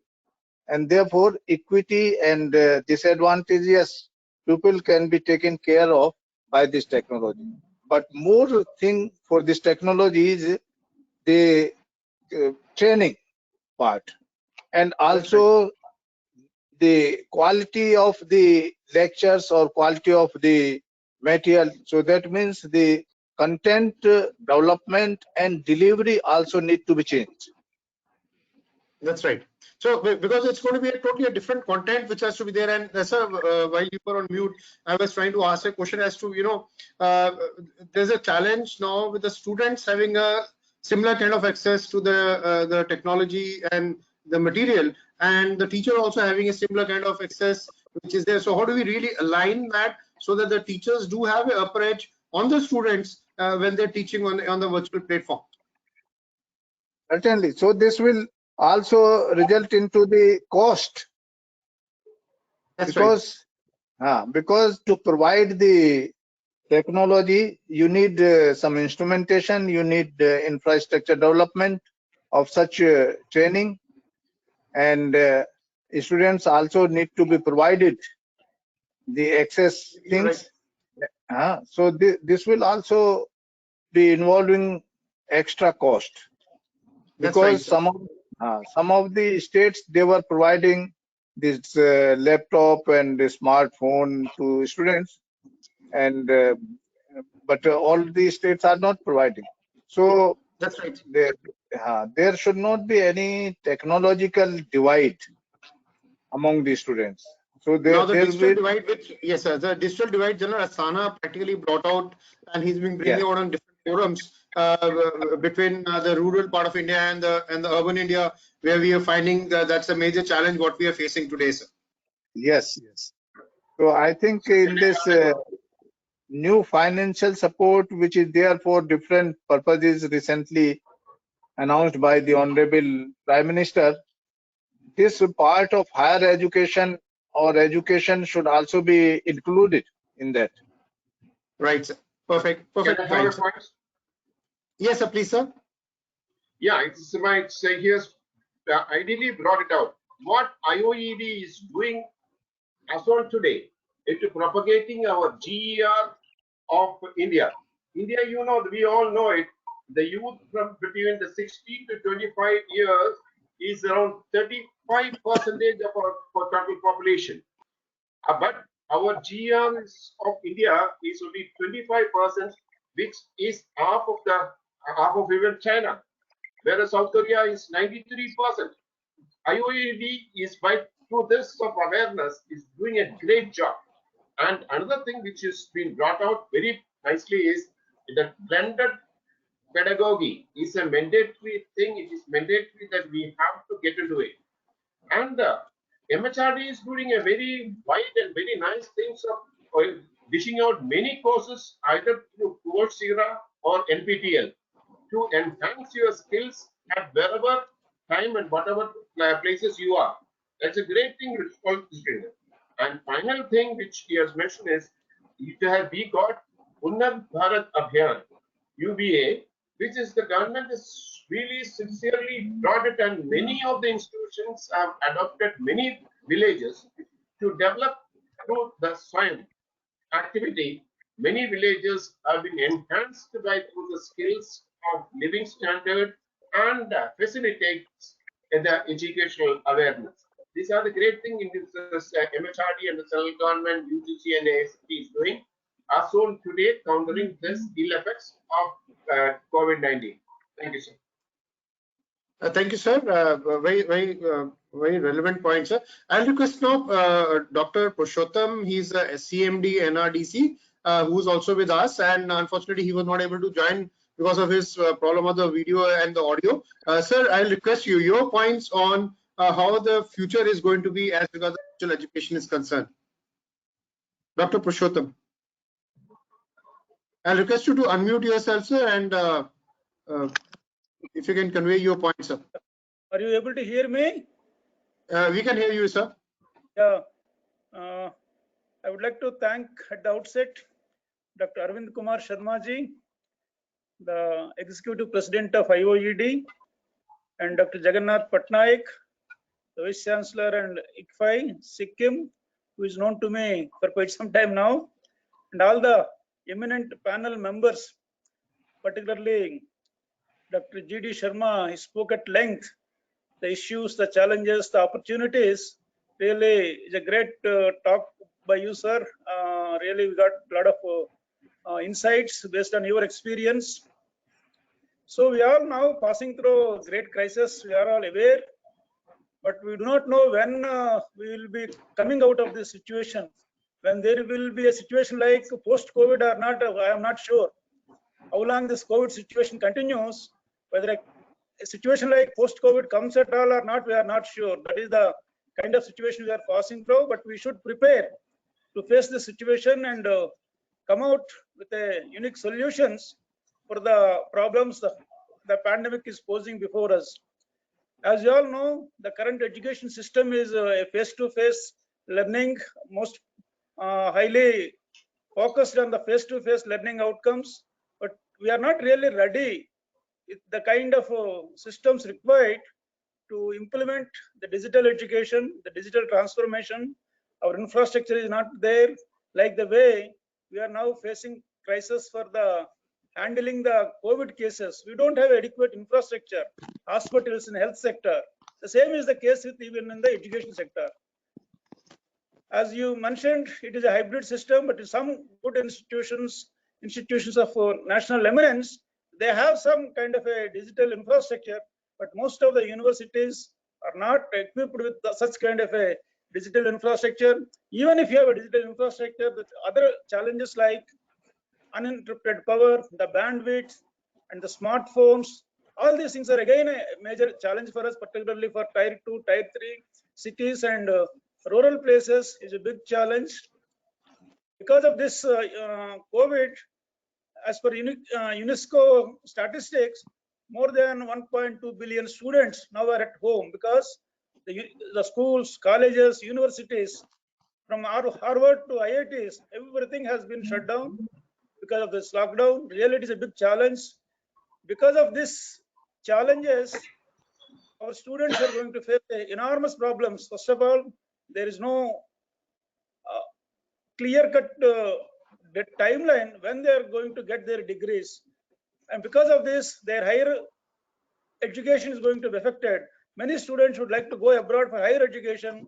and therefore equity and disadvantageous people can be taken care of by this technology. But more thing for this technology is the training part, and That's right. also the quality of the lectures or quality of the material. So that means the content development and delivery also need to be changed. That's right. So because it's going to be a totally different content which has to be there. And sir, while you were on mute, I was trying to ask a question as to, there's a challenge now with the students having a similar kind of access to the technology and the material, and the teacher also having a similar kind of access which is there. So how do we really align that so that the teachers do have an upper edge on the students when they're teaching on the virtual platform? Certainly. So this will also result into the cost, That's right. because to provide the technology, you need some instrumentation, you need infrastructure development of such training, and students also need to be provided the access You're right. things. So this will also be involving extra cost, That's right, because sir. some of the states, they were providing this laptop and the smartphone to students, and but all the states are not providing. So That's right. there should not be any technological divide among the students. So Now the there digital will, divide, which yes, sir, the digital divide, General Asthana practically brought out, and he's been bringing yeah, out on different forums between the rural part of India and the urban India, where we are finding that that's a major challenge what we are facing today, sir. yes. So I think in this new financial support, which is there for different purposes, recently announced by the Honorable Prime Minister, this part of higher education or education should also be included in that. Right, sir. Perfect. Can I Perfect have a point, sir. point? Yes, sir. Please, sir. Yeah, it's my say here's ideally brought it out. What IOED is doing as on today into propagating our GER of India. India, we all know it. The youth from between the 16 to 25 years is around 35% of our total population. But our GR of India is only 25%, which is half of even China, whereas South Korea is 93%. IOED is through this of awareness is doing a great job. And another thing which has been brought out very nicely is that blended pedagogy is a mandatory thing. It is mandatory that we have to get into it. And MHRD is doing a very wide and very nice things of dishing out many courses either through Coursera or NPTEL to enhance your skills at wherever time and whatever places you are. That's a great thing which all is doing. And final thing which he has mentioned is we got Unnat Bharat Abhiyan, UBA, which is the government is really sincerely brought it, and many of the institutions have adopted many villages to develop through the SWAYAM activity. Many villages have been enhanced through the skills of living standard and facilitates the educational awareness. These are the great things in this MHRD and the central government, UGC and AICT is doing as on today, countering this ill effects of COVID-19. Thank you, sir. Thank you, sir. Very relevant point, sir. I'll request now Dr. Purushottam. He's a CMD NRDC, who's also with us, and unfortunately, he was not able to join because of his problem of the video and the audio. Sir, I'll request you your points on how the future is going to be as regards to virtual education is concerned. Dr. Purushottam, I'll request you to unmute yourself, sir, and if you can convey your points, sir. Are you able to hear me? We can hear you, sir. Yeah. I would like to thank at the outset Dr. Arvind Kumar Sharma ji, the Executive President of IOED, and Dr. Jagannath Patnaik, the Vice Chancellor and ICFI, Sikkim, who is known to me for quite some time now, and all the eminent panel members, particularly Dr. G.D. Sharma. He spoke at length the issues, the challenges, the opportunities. Really is a great talk by you, sir. Really, we got a lot of insights based on your experience. So we are now passing through a great crisis. We are all aware. but we do not know when we will be coming out of this situation. When there will be a situation like post-COVID or not, I am not sure. How long this COVID situation continues, whether a situation like post-COVID comes at all or not, we are not sure. That is the kind of situation we are passing through, but we should prepare to face the situation and come out with a unique solutions for the problems the pandemic is posing before us. As you all know, the current education system is a face-to-face learning, most highly focused on the face-to-face learning outcomes, but we are not really ready with the kind of systems required to implement the digital education, the digital transformation. Our infrastructure is not there, like the way we are now facing crisis for the handling the COVID cases. We don't have adequate infrastructure, hospitals in health sector. The same is the case with even in the education sector. As you mentioned, it is a hybrid system, but in some good institutions of national eminence, they have some kind of a digital infrastructure, but most of the universities are not equipped with such kind of a digital infrastructure. Even if you have a digital infrastructure, the other challenges like uninterrupted power, the bandwidth, and the smartphones, all these things are again a major challenge for us, particularly for tier 2, tier 3 cities and rural places is a big challenge. Because of this COVID, as per UNESCO statistics, more than 1.2 billion students now are at home because the schools, colleges, universities, from Harvard to IITs, everything has been shut down because of this lockdown. Really, it is a big challenge. Because of this challenges, our students are going to face enormous problems. First of all, there is no clear-cut timeline when they are going to get their degrees. And because of this, their higher education is going to be affected. Many students would like to go abroad for higher education.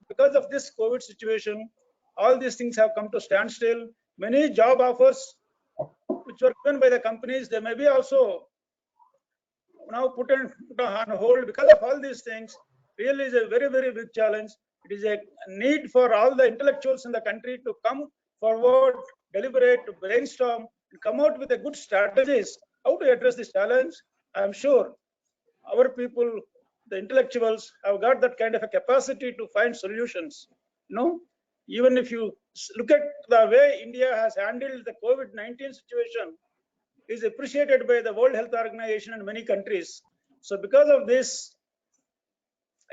Because of this COVID situation, all these things have come to standstill. Many job offers which were given by the companies, they may be also now put on hold because of all these things. Really is a very, very big challenge. It is a need for all the intellectuals in the country to come forward, deliberate, to brainstorm, and come out with a good strategies how to address this challenge. I am sure our people, the intellectuals, have got that kind of a capacity to find solutions. Even if you look at the way India has handled the COVID-19 situation, is appreciated by the World Health Organization and many countries. So because of this,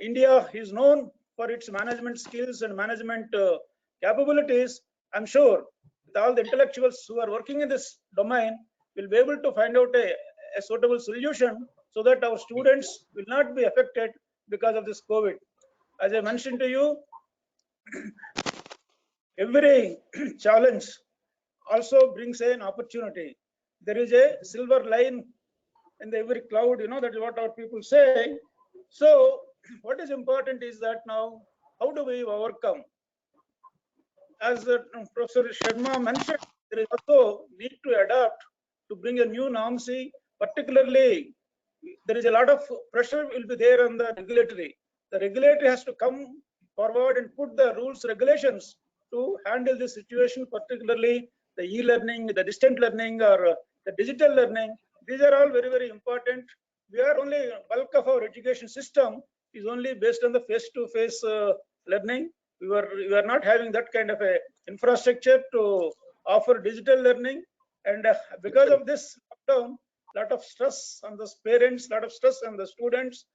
India is known for its management skills and management capabilities. I'm sure with all the intellectuals who are working in this domain will be able to find out a suitable solution so that our students will not be affected because of this COVID. As I mentioned to you, every challenge also brings an opportunity. There is a silver line in every cloud, that is what our people say. So what is important is that now, how do we overcome? As Professor Sharma mentioned, there is also need to adapt to bring a new normalcy. Particularly, there is a lot of pressure will be there on the regulatory. The regulator has to come forward and put the rules, regulations to handle this situation, particularly the e-learning, the distant learning, or the digital learning. These are all very, very important. We are only, bulk of our education system is only based on the face-to-face learning. We were not having that kind of a infrastructure to offer digital learning. And because of this lockdown, lot of stress on the parents, lot of stress on the students.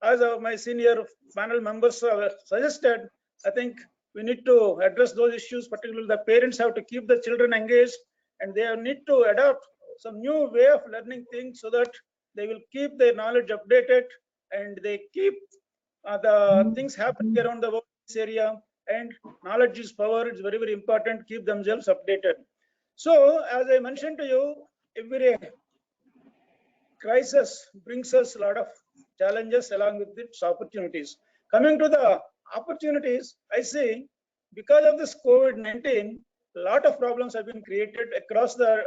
As my senior panel members suggested, I think we need to address those issues. Particularly, the parents have to keep the children engaged, and they need to adopt some new way of learning things so that they will keep their knowledge updated and they keep the things happening around the world in this area. And knowledge is power. It's very, very important. Keep themselves updated. So, as I mentioned to you, every crisis brings us a lot of challenges along with its opportunities. Coming to the opportunities, I see because of this COVID-19, a lot of problems have been created across the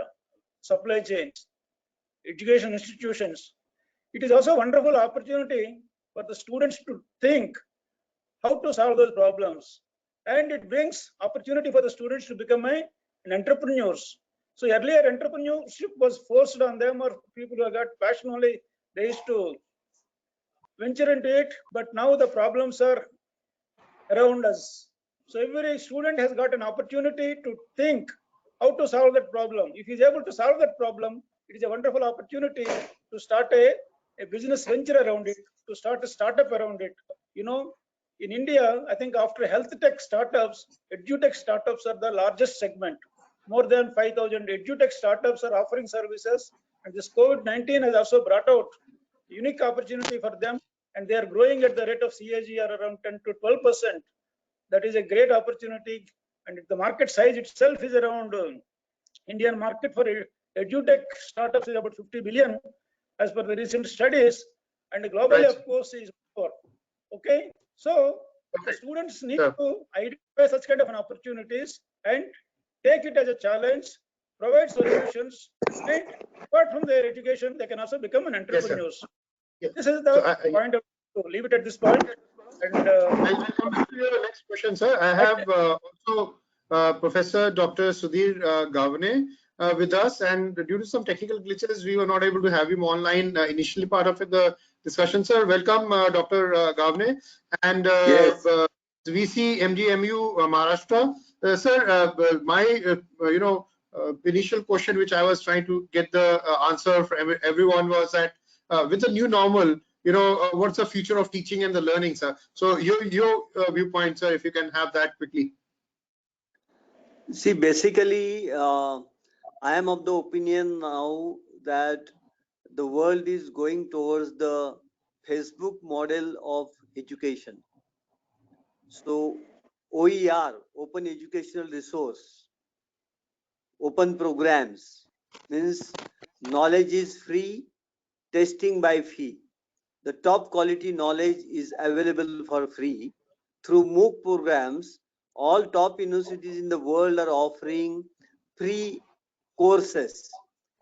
supply chains, education institutions. It is also a wonderful opportunity for the students to think how to solve those problems. And it brings opportunity for the students to become an entrepreneurs. So earlier entrepreneurship was forced on them, or people who got passion only, they used to venture into it, but now the problems are around us. So every student has got an opportunity to think how to solve that problem. If he is able to solve that problem, it is a wonderful opportunity to start a business venture around it, to start a startup around it. You know, in India, I think after health tech startups, edutech startups are the largest segment. More than 5,000 edutech startups are offering services, and this COVID-19 has also brought out unique opportunity for them, and they are growing at the rate of CAGR around 10 to 12%. That is a great opportunity, and the market size itself is around Indian market for edutech startups is about 50 billion as per the recent studies, and globally, Right. of course, is more. Okay, so the Okay. students need Sure. to identify such kind of an opportunities and take it as a challenge, provide solutions, and apart from their education, they can also become an Yes, sir. entrepreneurs. Yeah. This is So the point of to leave it at this point. And I'll come back to your next question, sir. I have also Professor Dr. Sudhir Gavane with us, and due to some technical glitches, we were not able to have him online initially part of the discussion. Sir, welcome, Dr. Gavane, and Yes. VC MGMU Maharashtra. Sir, my initial question, which I was trying to get the answer from everyone, was that with the new normal, what's the future of teaching and the learning, sir? So your viewpoint, sir, if you can have that quickly. See, basically, I am of the opinion now that the world is going towards the Facebook model of education. So, OER, Open Educational Resource, open programs, means knowledge is free, testing by fee. The top quality knowledge is available for free. Through MOOC programs, all top universities in the world are offering free courses.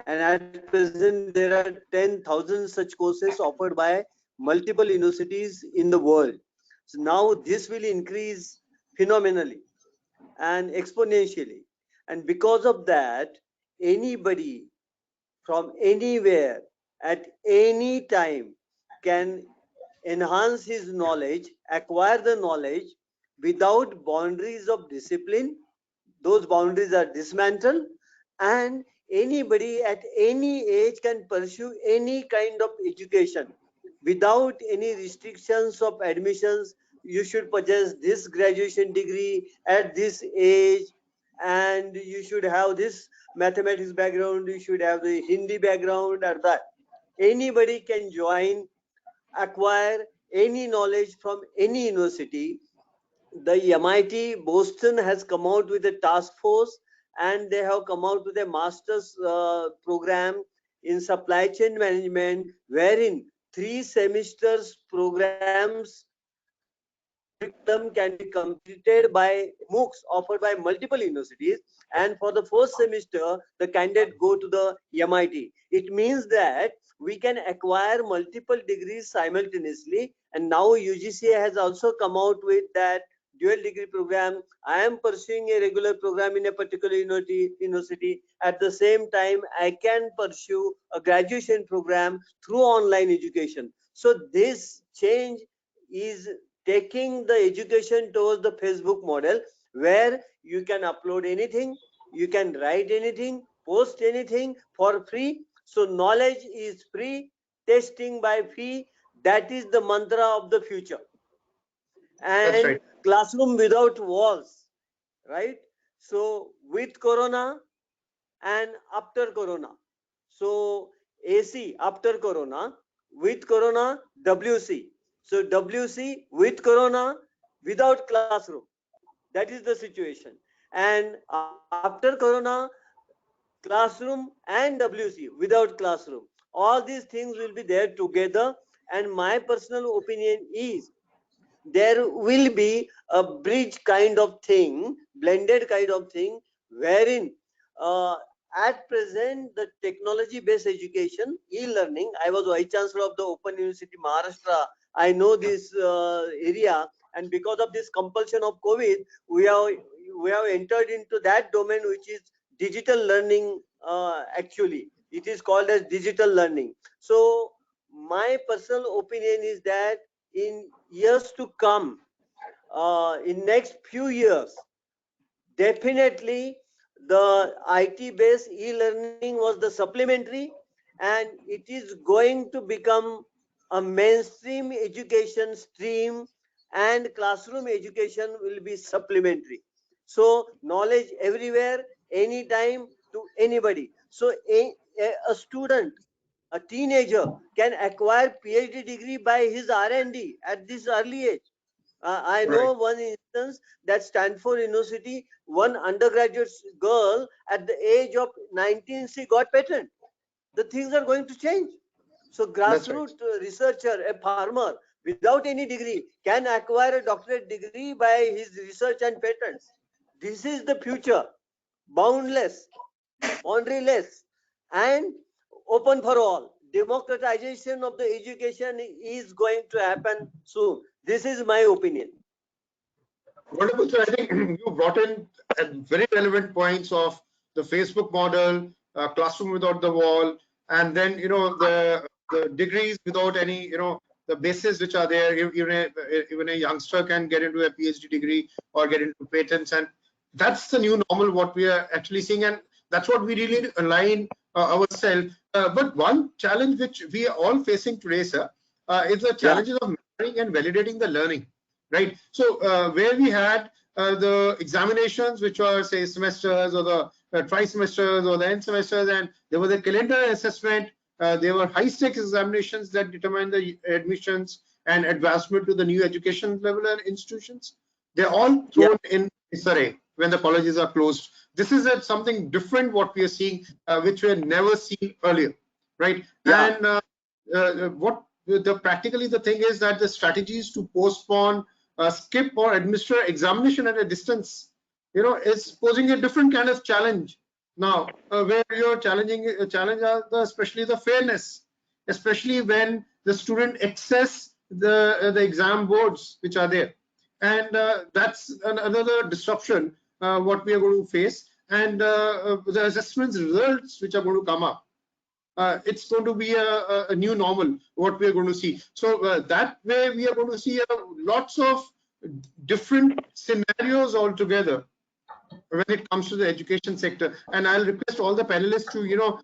And at present, there are 10,000 such courses offered by multiple universities in the world. So now this will increase phenomenally and exponentially. And because of that, anybody from anywhere at any time can enhance his knowledge, acquire the knowledge without boundaries of discipline. Those boundaries are dismantled, and anybody at any age can pursue any kind of education without any restrictions of admissions. You should possess this graduation degree at this age, and you should have this mathematics background, you should have the Hindi background, or that. Anybody can join, acquire any knowledge from any university. The MIT Boston has come out with a task force, and they have come out with a master's program in supply chain management, wherein 3 semesters programs curriculum can be completed by MOOCs offered by multiple universities, and for the first semester the candidate go to the MIT. It means that we can acquire multiple degrees simultaneously, and now UGC has also come out with that dual degree program. I am pursuing a regular program in a particular university. At the same time, I can pursue a graduation program through online education. So this change is taking the education towards the Facebook model, where you can upload anything, you can write anything, post anything for free. So knowledge is free, testing by fee. That is the mantra of the future. That's And right. classroom without walls, right? So with Corona and after Corona. So AC after Corona, with Corona, WC. So WC with Corona, without classroom. That is the situation. And after Corona, classroom and WC without classroom. All these things will be there together. And my personal opinion is there will be a bridge kind of thing, blended kind of thing, wherein at present the technology based education, e-learning. I was vice chancellor of the Open University Maharashtra I know this area, and because of this compulsion of COVID, we have entered into that domain, which is digital learning. Actually, it is called as digital learning. So my personal opinion is that in years to come, in next few years, definitely the IT based e-learning was the supplementary, and it is going to become a mainstream education stream, and classroom education will be supplementary. So knowledge everywhere, anytime, to anybody. So a student, a teenager can acquire PhD degree by his R&D at this early age. I Right. know one instance that Stanford University, one undergraduate girl at the age of 19, she got patent. The things are going to change. So That's right. grassroots researcher, a farmer without any degree can acquire a doctorate degree by his research and patents. This is the future, boundless, boundaryless, and open for all. Democratization of the education is going to happen soon. This is my opinion. Wonderful. So I think you brought in very relevant points of the Facebook model, classroom without the wall, and then the degrees without any the bases which are there. Even a youngster can get into a PhD degree or get into patents, and that's the new normal what we are actually seeing, and that's what we really align ourselves. But one challenge which we are all facing today, sir, is the challenges of measuring and validating the learning. Right. So where we had the examinations, which are say semesters or the tri-semesters or the end semesters, and there was a calendar assessment. There were high-stakes examinations that determine the admissions and advancement to the new education level and institutions. They're all thrown in disarray when the colleges are closed. This is something different what we are seeing, which we had never seen earlier, right? Yeah. And what practically the thing is that the strategies to postpone, skip or administer examination at a distance, is posing a different kind of challenge now, where you're challenge especially the fairness, especially when the student access the exam boards which are there, and that's another disruption what we are going to face, and the assessments results which are going to come up. It's going to be a new normal what we are going to see. So that way we are going to see lots of different scenarios altogether when it comes to the education sector. And I'll request all the panelists to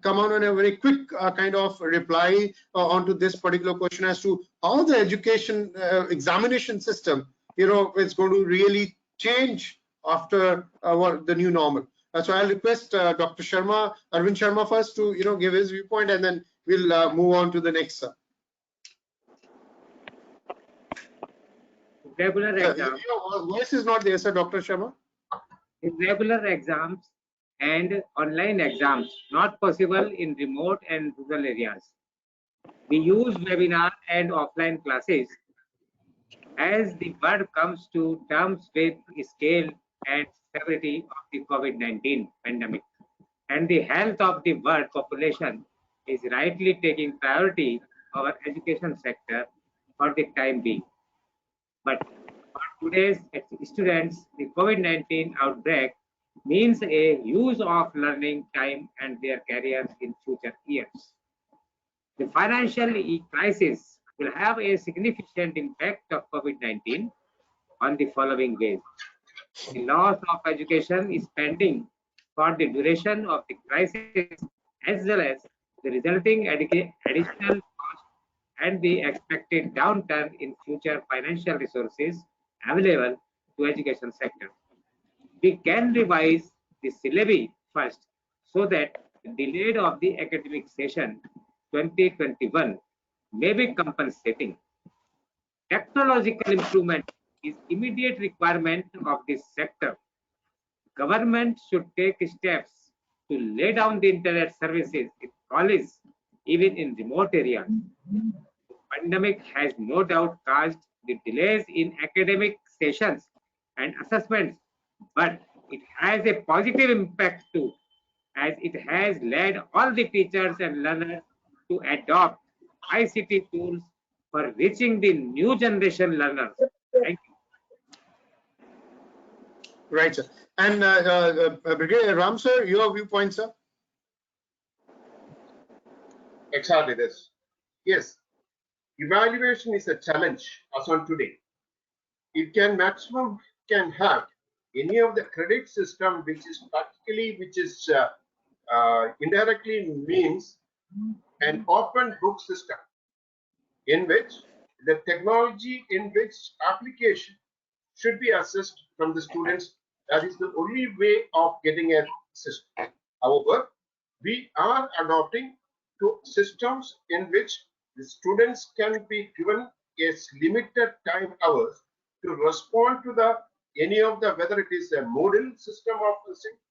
come on a very quick kind of reply onto this particular question as to how the education examination system is going to really change after what the new normal. So I'll request Dr. Sharma, Arvind Sharma first to give his viewpoint, and then we'll move on to the next. Regular exams. Your voice is not there, sir, Dr. Sharma. Irregular exams and online exams not possible in remote and rural areas. We use webinar and offline classes as the world comes to terms with scale and severity of the COVID-19 pandemic, and the health of the world population is rightly taking priority over education sector for the time being. But for today's students, the COVID-19 outbreak means a use of learning time and their careers in future years. The financial crisis will have a significant impact of COVID-19 on the following ways. The loss of education is pending for the duration of the crisis, as well as the resulting additional cost and the expected downturn in future financial resources available to education sector. We can revise the syllabi first so that the delay of the academic session 2021 may be compensating. Technological improvement is immediate requirement of this sector. Government should take steps to lay down the internet services in colleges, even in remote areas. The pandemic has no doubt caused the delays in academic sessions and assessments, but it has a positive impact too, as it has led all the teachers and learners to adopt ICT tools for reaching the new generation learners. Thank you. Right, sir. And Brigadier Ram, sir, your viewpoint, sir? Exactly this. Yes, evaluation is a challenge as on today. It can maximum can have any of the credit system which is practically indirectly means an open book system in which the technology in which application should be assessed from the students. That is the only way of getting a system. However, we are adopting to systems in which the students can be given a limited time hours to respond to the any of the, whether it is a Moodle system of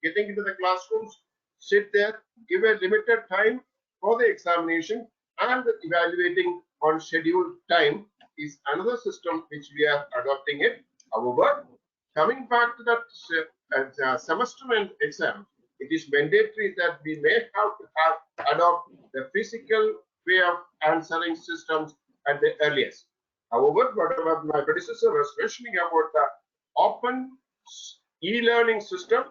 getting into the classrooms, sit there, give a limited time for the examination, and evaluating on scheduled time is another system which we are adopting it. However, coming back to that semester and exam, it is mandatory that we may have to adopt the physical way of answering systems at the earliest. However, whatever my predecessor was mentioning about the open e-learning system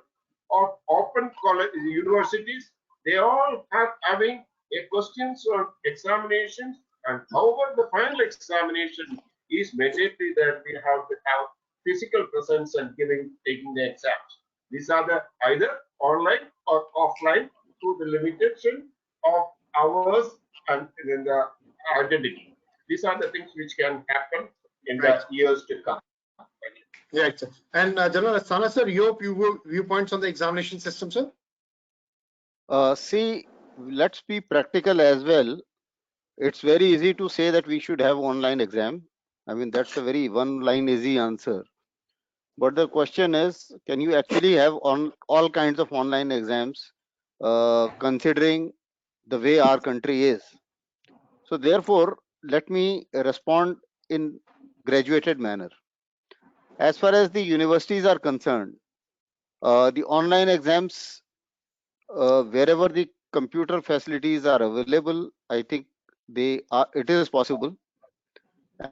of open college universities, they all have having a questions on examinations, and however the final examination is mandatory that we have to have physical presence and taking the exams. These are the either online or offline to the limitation of hours and in the identity. These are the things which can happen in the years to come. Yeah, sir. And General Asthana, sir, your viewpoints on the examination system, sir? See, let's be practical as well. It's very easy to say that we should have online exam. I mean, that's a very one line easy answer. But the question is, can you actually have on all kinds of online exams, considering the way our country is? So therefore, let me respond in graduated manner. As far as the universities are concerned, the online exams, wherever the computer facilities are available, I think it is possible.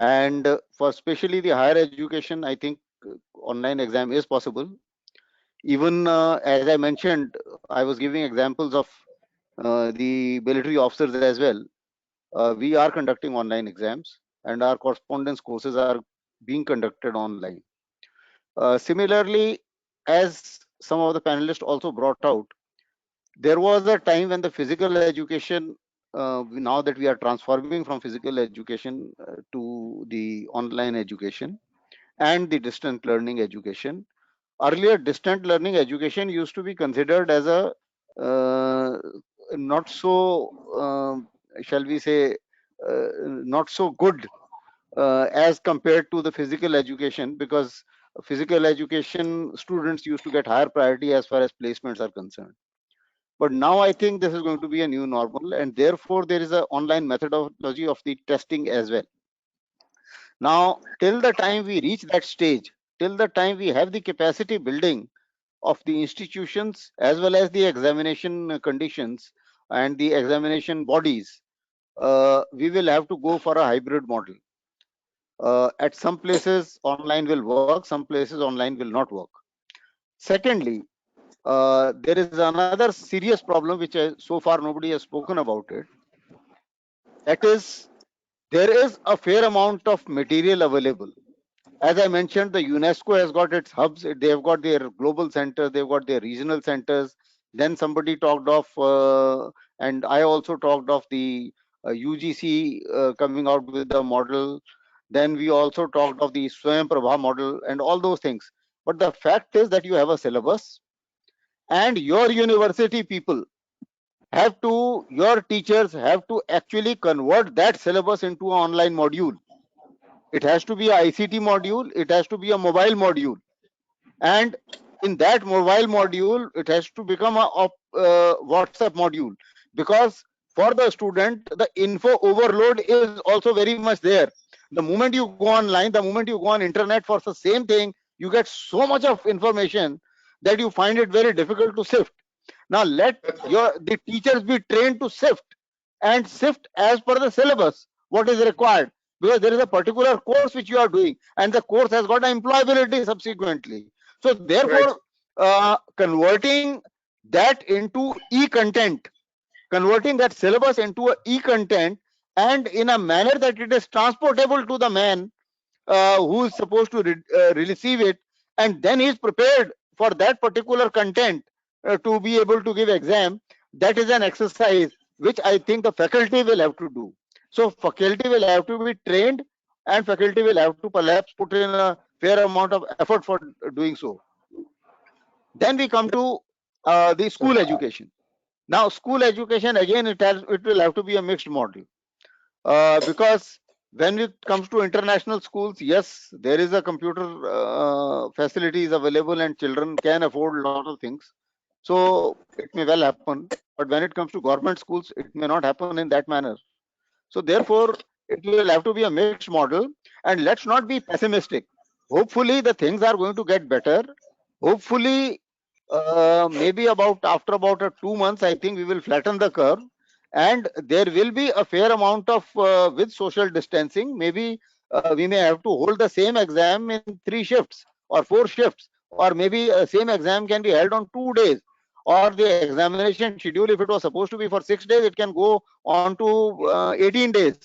And for especially the higher education, I think online exam is possible. Even as I mentioned, I was giving examples of the military officers as well. We are conducting online exams, and our correspondence courses are being conducted online. Similarly, as some of the panelists also brought out, there was a time when the physical education, now that we are transforming from physical education to the online education and the distant learning education. Earlier, distant learning education used to be considered as a not so, shall we say, not so good as compared to the physical education, because physical education students used to get higher priority as far as placements are concerned. But now I think this is going to be a new normal, and therefore there is an online methodology of the testing as well. Now, till the time we reach that stage, till the time we have the capacity building of the institutions as well as the examination conditions and the examination bodies, we will have to go for a hybrid model. At some places online will work, some places online will not work. Secondly, there is another serious problem which so far nobody has spoken about it. That is, there is a fair amount of material available. As I mentioned, the UNESCO has got its hubs. They have got their global centers, they've got their regional centers. Then somebody talked of, and I also talked of the UGC coming out with the model. Then we also talked of the Swayam Prabha model and all those things. But the fact is that you have a syllabus, and your university people have to, your teachers have to actually convert that syllabus into an online module. It has to be a ICT module, it has to be a mobile module, and in that mobile module it has to become a WhatsApp module, because for the student the info overload is also very much there. The moment you go online, the moment you go on internet for the same thing, you get so much of information that you find it very difficult to sift. Now let the teachers be trained to sift, and sift as per the syllabus what is required. because there is a particular course which you are doing, and the course has got employability subsequently. So therefore, converting that into e-content, converting that syllabus into a e-content, and in a manner that it is transportable to the man who is supposed to receive it, and then he is prepared for that particular content to be able to give exam. That is an exercise which I think the faculty will have to do. So faculty will have to be trained, and faculty will have to perhaps put in a fair amount of effort for doing so. Then we come to the school education. Now, school education, again, it will have to be a mixed model, because when it comes to international schools, yes, there is a computer facilities available, and children can afford a lot of things. So it may well happen, but when it comes to government schools, it may not happen in that manner. So therefore, it will have to be a mixed model, and let's not be pessimistic. Hopefully, the things are going to get better. Hopefully, maybe after about 2 months, I think we will flatten the curve, and there will be a fair amount of with social distancing. Maybe we may have to hold the same exam in 3 shifts or 4 shifts, or maybe same exam can be held on 2 days, or the examination schedule, if it was supposed to be for 6 days, it can go on to 18 days.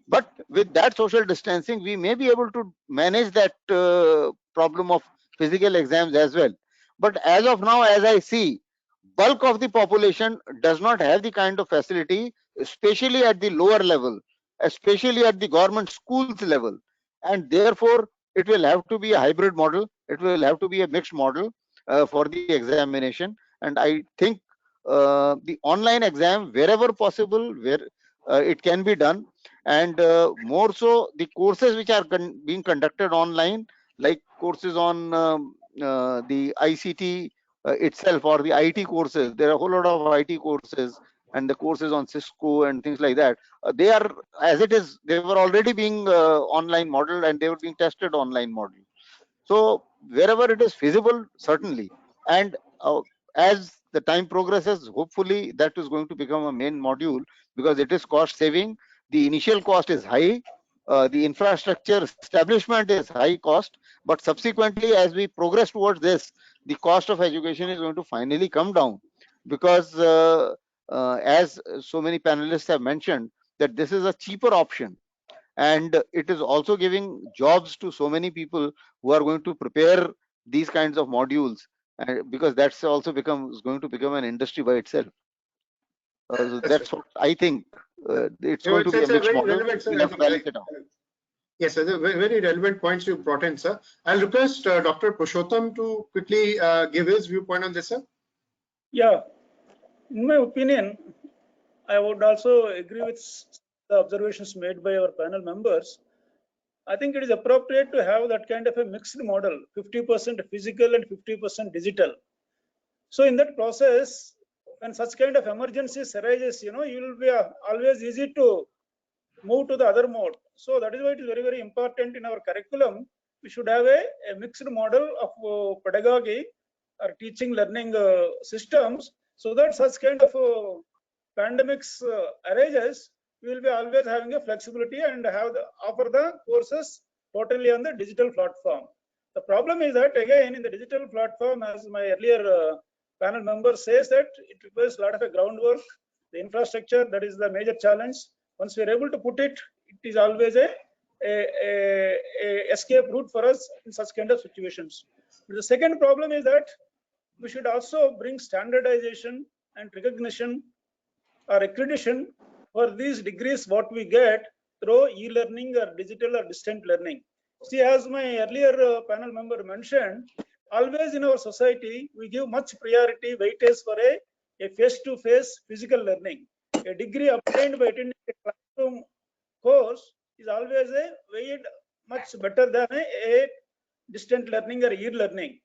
But with that social distancing, we may be able to manage that problem of physical exams as well. But as of now, as I see, bulk of the population does not have the kind of facility, especially at the lower level, especially at the government schools level. And therefore, it will have to be a hybrid model. It will have to be a mixed model for the examination. And I think the online exam, wherever possible, where it can be done, and more so the courses which are being conducted online, like courses on the ICT itself, or the IT courses. There are a whole lot of IT courses, and the courses on Cisco and things like that. They are, as it is, they were already being online model, and they were being tested online model. So wherever it is feasible, certainly. And as the time progresses, hopefully that is going to become a main module, because it is cost saving. The initial cost is high. The infrastructure establishment is high cost, but subsequently, as we progress towards this, the cost of education is going to finally come down, because as so many panelists have mentioned, that this is a cheaper option, and it is also giving jobs to so many people who are going to prepare these kinds of modules, because that's also going to become an industry by itself. So that's what I think. It's going to be a mixed model. We'll have to balance it out. Yes, sir, very relevant points you brought in, sir. I'll request Dr. Purushottam to quickly give his viewpoint on this, sir. Yeah, in my opinion, I would also agree with the observations made by our panel members. I think it is appropriate to have that kind of a mixed model, 50% physical and 50% digital. So in that process, when such kind of emergencies arises, you will be always easy to move to the other mode. So that is why it is very, very important in our curriculum. We should have a mixed model of pedagogy or teaching learning systems, so that such kind of pandemics arises, we will be always having a flexibility and offer the courses totally on the digital platform. The problem is that, again, in the digital platform, as my earlier panel member says, that it requires a lot of a groundwork, the infrastructure, that is the major challenge. Once we are able to put it, it is always a escape route for us in such kind of situations. But the second problem is that we should also bring standardization and recognition or accreditation for these degrees what we get through e-learning or digital or distant learning. See, as my earlier panel member mentioned, always in our society, we give much priority, weightage for a face-to-face physical learning. A degree obtained by attending a classroom course is always weighed much better than a distant learning or e-learning.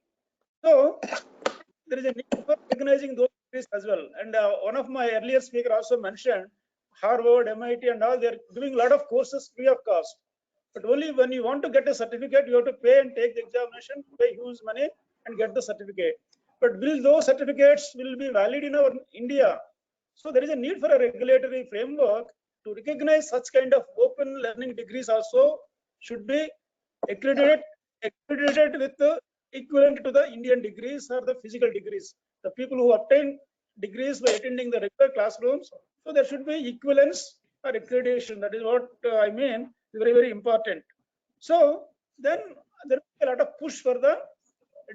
So there is a need for recognizing those degrees as well. And one of my earlier speaker also mentioned Harvard, MIT, and all, they're giving a lot of courses free of cost. But only when you want to get a certificate, you have to pay and take the examination, pay huge money and get the certificate. But will those certificates will be valid in our India? So there is a need for a regulatory framework to recognize such kind of open learning degrees also should be accredited with the equivalent to the Indian degrees or the physical degrees. The people who obtain degrees by attending the regular classrooms, so there should be equivalence or accreditation. That is what I mean. Very, very important. So then there will be a lot of push for the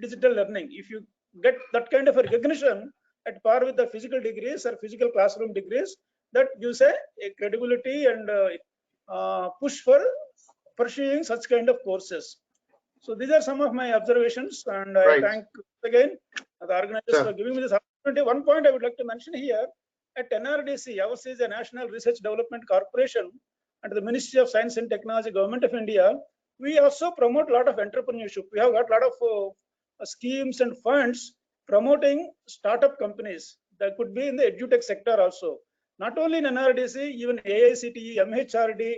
digital learning. If you get that kind of a recognition at par with the physical degrees or physical classroom degrees, that gives a credibility and push for pursuing such kind of courses. So these are some of my observations, and I Right. thank again the organizers Sir. for giving me this opportunity. One point I would like to mention here, at NRDC, ours is a National Research Development Corporation under the Ministry of Science and Technology, Government of India. We also promote a lot of entrepreneurship. We have got a lot of schemes and funds promoting startup companies that could be in the edutech sector also. Not only in NRDC, even AICTE, MHRD,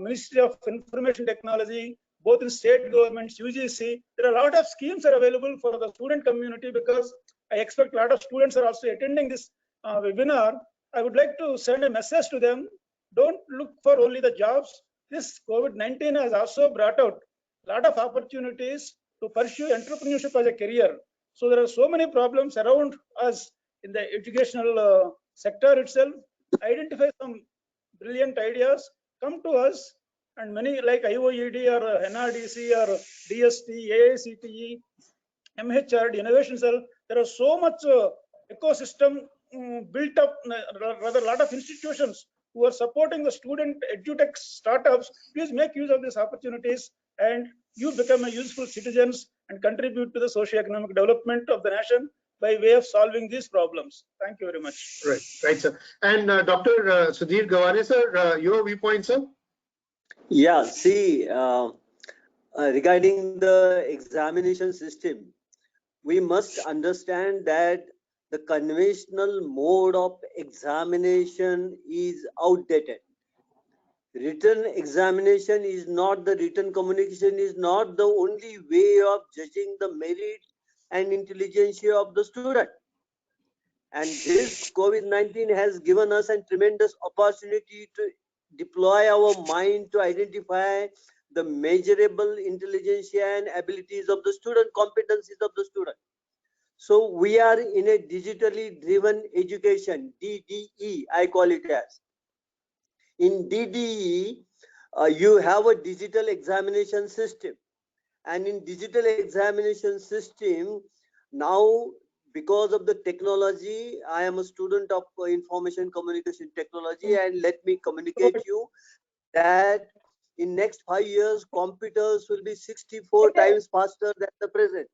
Ministry of Information Technology, both in state governments, UGC, there are a lot of schemes are available for the student community, because I expect a lot of students are also attending this webinar. I would like to send a message to them. Don't look for only the jobs. This COVID-19 has also brought out a lot of opportunities to pursue entrepreneurship as a career. So there are so many problems around us in the educational sector itself. Identify some brilliant ideas, come to us, and many like IOED or NRDC or DST, AICTE, MHRD, Innovation Cell, there are so much ecosystem built up, rather a lot of institutions who are supporting the student edutech startups. Please make use of these opportunities, and you become a useful citizens and contribute to the socio-economic development of the nation by way of solving these problems. Thank you very much. Right, sir. And Dr. Sudhir Gawane, sir, your viewpoint, sir? Yeah, see, regarding the examination system, we must understand that the conventional mode of examination is outdated. Written examination is not, the written communication is not the only way of judging the merit and intelligence of the student. And this COVID-19 has given us a tremendous opportunity to deploy our mind to identify the measurable intelligence and abilities of the student, competencies of the student. So we are in a digitally driven education, DDE, I call it as. In DDE, you have a digital examination system. And in digital examination system, now because of the technology, I am a student of information communication technology, and let me communicate you that in next 5 years, computers will be 64 times faster than the present.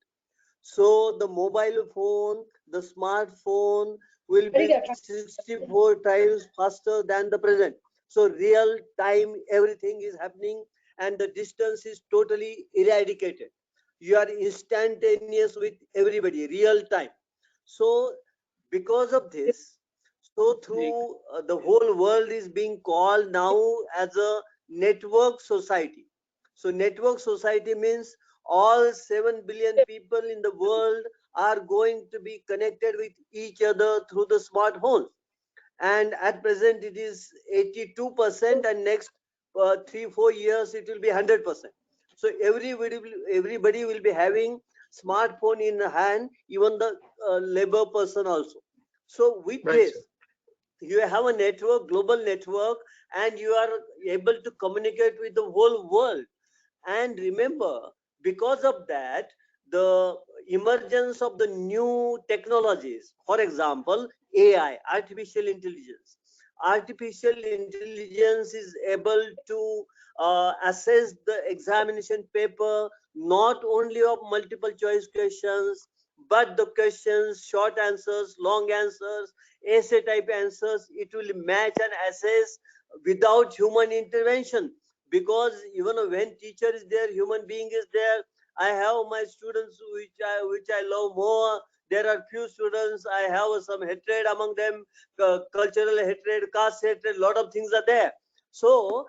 So the mobile phone, the smartphone will be 64 times faster than the present. So real time, everything is happening, and the distance is totally eradicated. You are instantaneous with everybody, real time. So because of this, so through the whole world is being called now as a network society. So network society means all 7 billion people in the world are going to be connected with each other through the smartphones. And at present it is 82%, and next 3-4 years it will be 100%. So everybody will be having smartphone in hand, even the labor person also. So with this, you have a network, global network, and you are able to communicate with the whole world. And remember, because of that, the emergence of the new technologies, for example, AI, artificial intelligence. Artificial intelligence is able to assess the examination paper, not only of multiple choice questions, but the questions, short answers, long answers, essay type answers. It will match and assess without human intervention. Because even when teacher is there, human being is there. I have my students which I love more. There are few students I have some hatred among them, cultural hatred, caste hatred, lot of things are there. So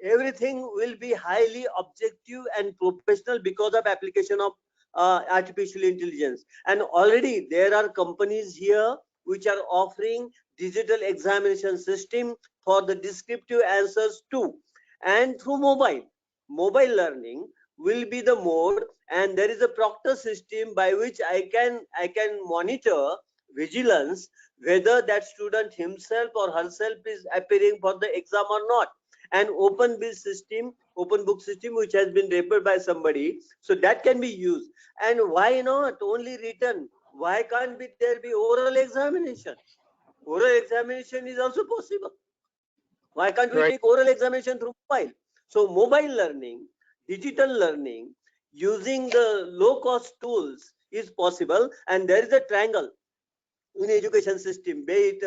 everything will be highly objective and professional because of application of artificial intelligence. And already there are companies here which are offering digital examination system for the descriptive answers too. And through mobile learning will be the mode, and there is a proctor system by which I can monitor vigilance whether that student himself or herself is appearing for the exam or not. And open book system which has been referred by somebody, so that can be used. And why not only written? Why can't there be oral examination? Oral examination is also possible. Why can't we Right. take oral examination through mobile? So mobile learning, digital learning, using the low-cost tools is possible, and there is a triangle in education system, be it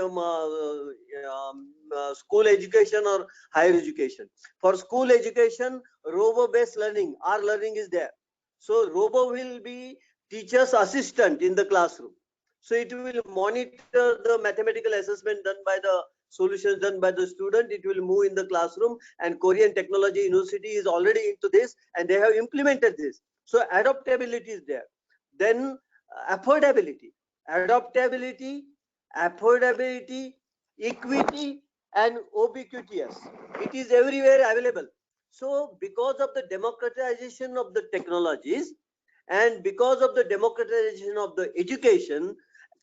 school education or higher education. For school education, robo-based learning, R-learning is there. So robo will be teacher's assistant in the classroom. So it will monitor the mathematical assessment done by the solutions done by the student. It will move in the classroom, and Korean Technology University is already into this, and they have implemented this. So adaptability is there. Then affordability, adaptability, affordability, equity, and ubiquitous. It is everywhere available. So because of the democratization of the technologies and because of the democratization of the education,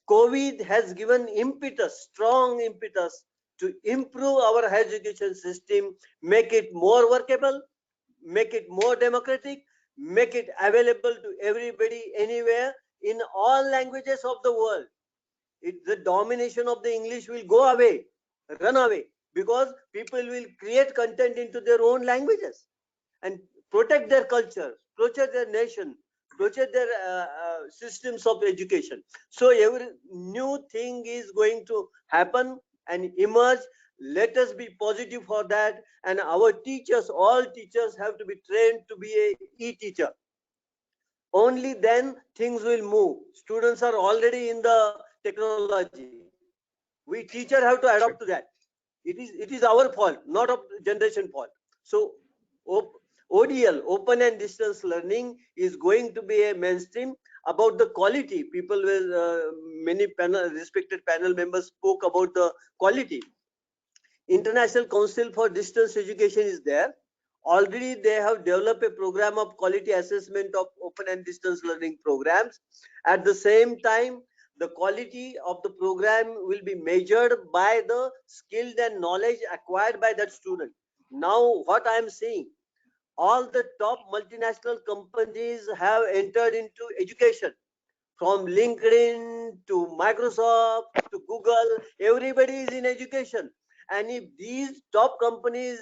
COVID has given impetus, strong impetus to improve our higher education system, make it more workable, make it more democratic, make it available to everybody anywhere in all languages of the world. The domination of the English will go away, run away, because people will create content into their own languages and protect their culture, protect their nation, protect their systems of education. So every new thing is going to happen and emerge. Let us be positive for that. And our teachers, all teachers have to be trained to be a e-teacher. Only then things will move. Students are already in the technology. We teacher have to adapt to that. It is our fault, not of generation fault. So ODL, open and distance learning, is going to be a mainstream. About the quality, people will many respected panel members spoke about the quality. International Council for Distance Education is there. Already they have developed a program of quality assessment of open and distance learning programs. At the same time, the quality of the program will be measured by the skills and knowledge acquired by that student. Now, what I am seeing, all the top multinational companies have entered into education. From LinkedIn to Microsoft to Google, everybody is in education. And if these top companies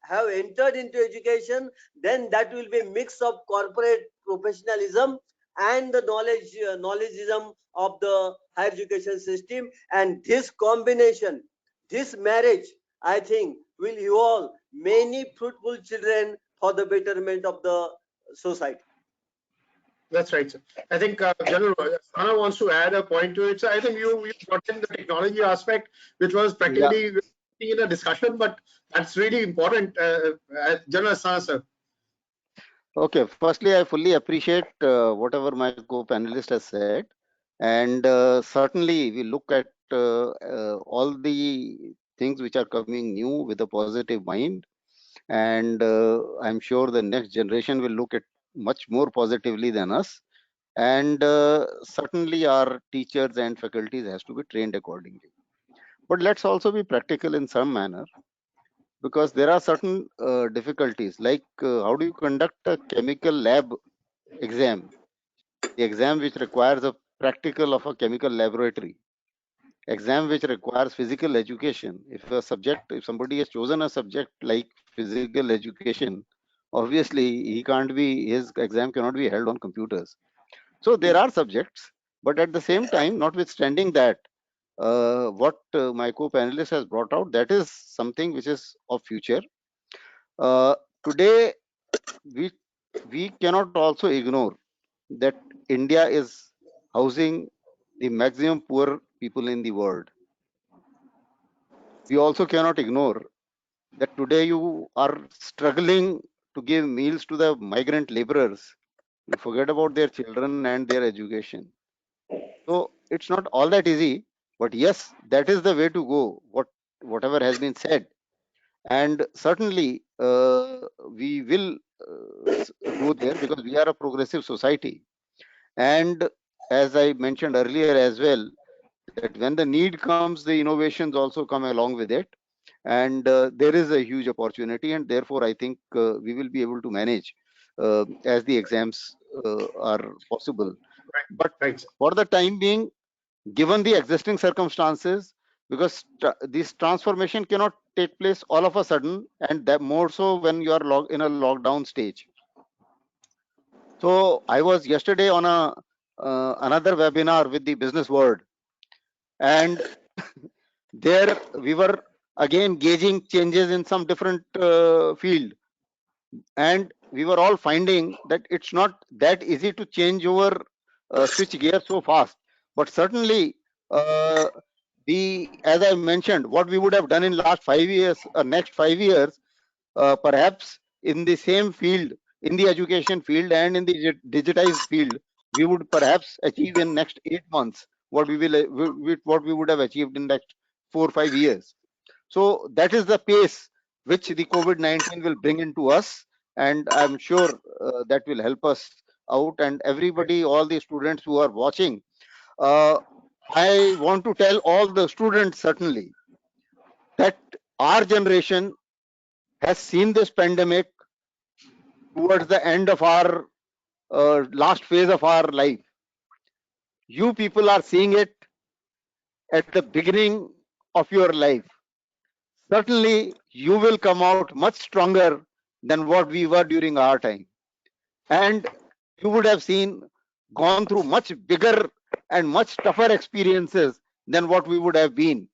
have entered into education, then that will be a mix of corporate professionalism and the knowledgeism of the higher education system. And this combination, this marriage, I think, will evolve many fruitful children for the betterment of the society. That's right, sir. I think General Sana wants to add a point to it. So I think you brought in the technology aspect, which was practically in a discussion, but that's really important. General Sana, sir. Okay, firstly, I fully appreciate whatever my co-panelist has said, and certainly we look at all the things which are coming new with a positive mind, and I'm sure the next generation will look at much more positively than us, and certainly our teachers and faculties has to be trained accordingly. But let's also be practical in some manner, because there are certain difficulties, like how do you conduct a chemical lab exam, the exam which requires a practical of a chemical laboratory, exam which requires physical education. If somebody has chosen a subject like physical education, obviously his exam cannot be held on computers. So there are subjects, but at the same time, notwithstanding that, what my co-panelist has brought out, that is something which is of future. Today, we cannot also ignore that India is housing the maximum poor people in the world. We also cannot ignore that today you are struggling to give meals to the migrant laborers. You forget about their children and their education. So it's not all that easy, But yes, that is the way to go, whatever has been said. And certainly we will go there, because we are a progressive society. And as I mentioned earlier as well, that when the need comes, the innovations also come along with it. And there is a huge opportunity, and therefore I think we will be able to manage as the exams are possible. But Right, sir. for the time being, given the existing circumstances, because this transformation cannot take place all of a sudden, and that more so when you are in a lockdown stage. So I was yesterday on a another webinar with the business world, and there we were again gauging changes in some different field, and we were all finding that it's not that easy to change over switch gear so fast. But certainly as I mentioned, what we would have done in last 5 years or next 5 years, perhaps in the same field, in the education field and in the digitized field, we would perhaps achieve in next 8 months what what we would have achieved in next 4 or 5 years. So that is the pace which the COVID-19 will bring into us, and I'm sure that will help us out. And everybody, all the students who are watching, uh, I want to tell all the students certainly that our generation has seen this pandemic towards the end of our last phase of our life. You people are seeing it at the beginning of your life. Certainly, you will come out much stronger than what we were during our time. And you would have gone through much bigger and much tougher experiences than what we would have been.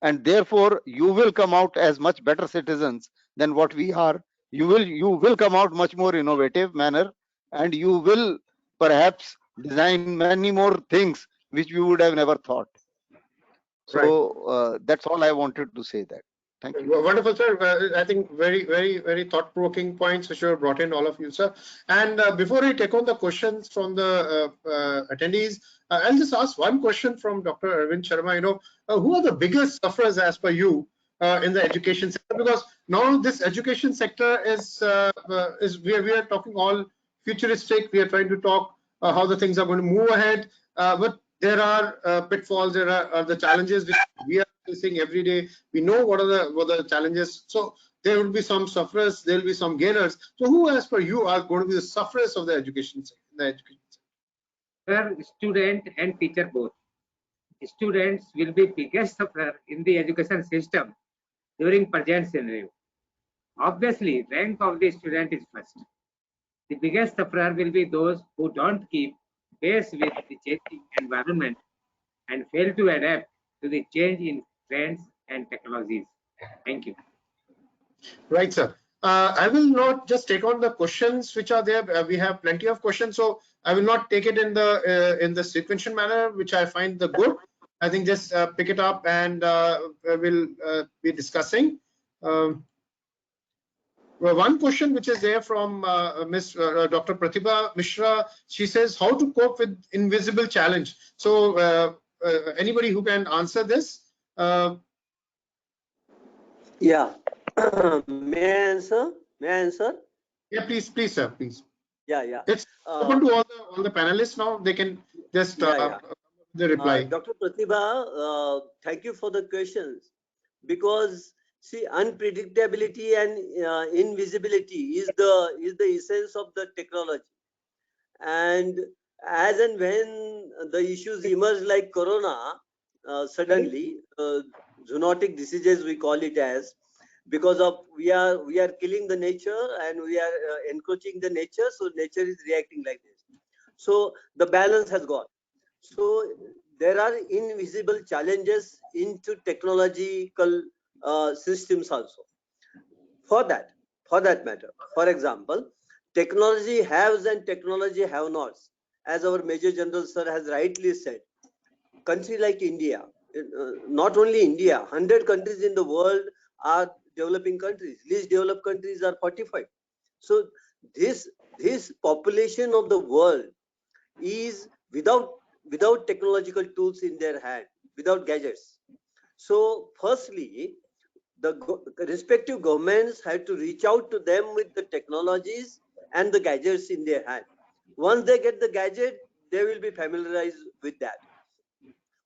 And therefore, you will come out as much better citizens than what we are. You will come out much more innovative manner, and you will perhaps design many more things which we would have never thought. Right. So that's all I wanted to say that. Thank you. Wonderful, sir. I think very thought-provoking points which were brought in, all of you, sir. And before we take on the questions from the attendees, I'll just ask one question from Dr. Arvind Sharma. Who are the biggest sufferers as per you in the education sector? Because now this education sector is we are talking all futuristic. We are trying to talk how the things are going to move ahead, but there are pitfalls. There are the challenges which we are facing every day. We know what are the challenges. So there will be some sufferers, there will be some gainers. So who, as per you, are going to be the sufferers of the education sector? Student and teacher both. Students will be biggest sufferer in the education system during present scenario. Obviously, rank of the student is first. The biggest sufferer will be those who don't keep pace with the changing environment and fail to adapt to the change in trends and technologies. Thank you. Right, sir. I will not just take on the questions which are there. We have plenty of questions, so I will not take it in the sequential manner, which I find the good. I think just pick it up and we'll be discussing. One question which is there from Dr. Pratibha Mishra, she says, how to cope with invisible challenge? So anybody who can answer this? Yeah. May I answer? May I answer? Yeah, please, sir, please. Yeah. It's open to all the panelists now. They can just the reply. Dr. Pratibha, thank you for the questions, because see, unpredictability and invisibility is the essence of the technology. And as and when the issues emerge like corona, suddenly zoonotic diseases we call it as, because of we are killing the nature and we are encroaching the nature, so nature is reacting like this. So the balance has gone. So there are invisible challenges into technological systems also. For that matter, for example, technology haves and technology have nots. As our Major General Sir has rightly said, country like India, not only India, 100 countries in the world are developing countries. Least developed countries are 45. So this population of the world is without technological tools in their hand. without gadgets. So firstly, the respective governments had to reach out to them with the technologies and the gadgets in their hand. Once they get the gadget, they will be familiarized with that.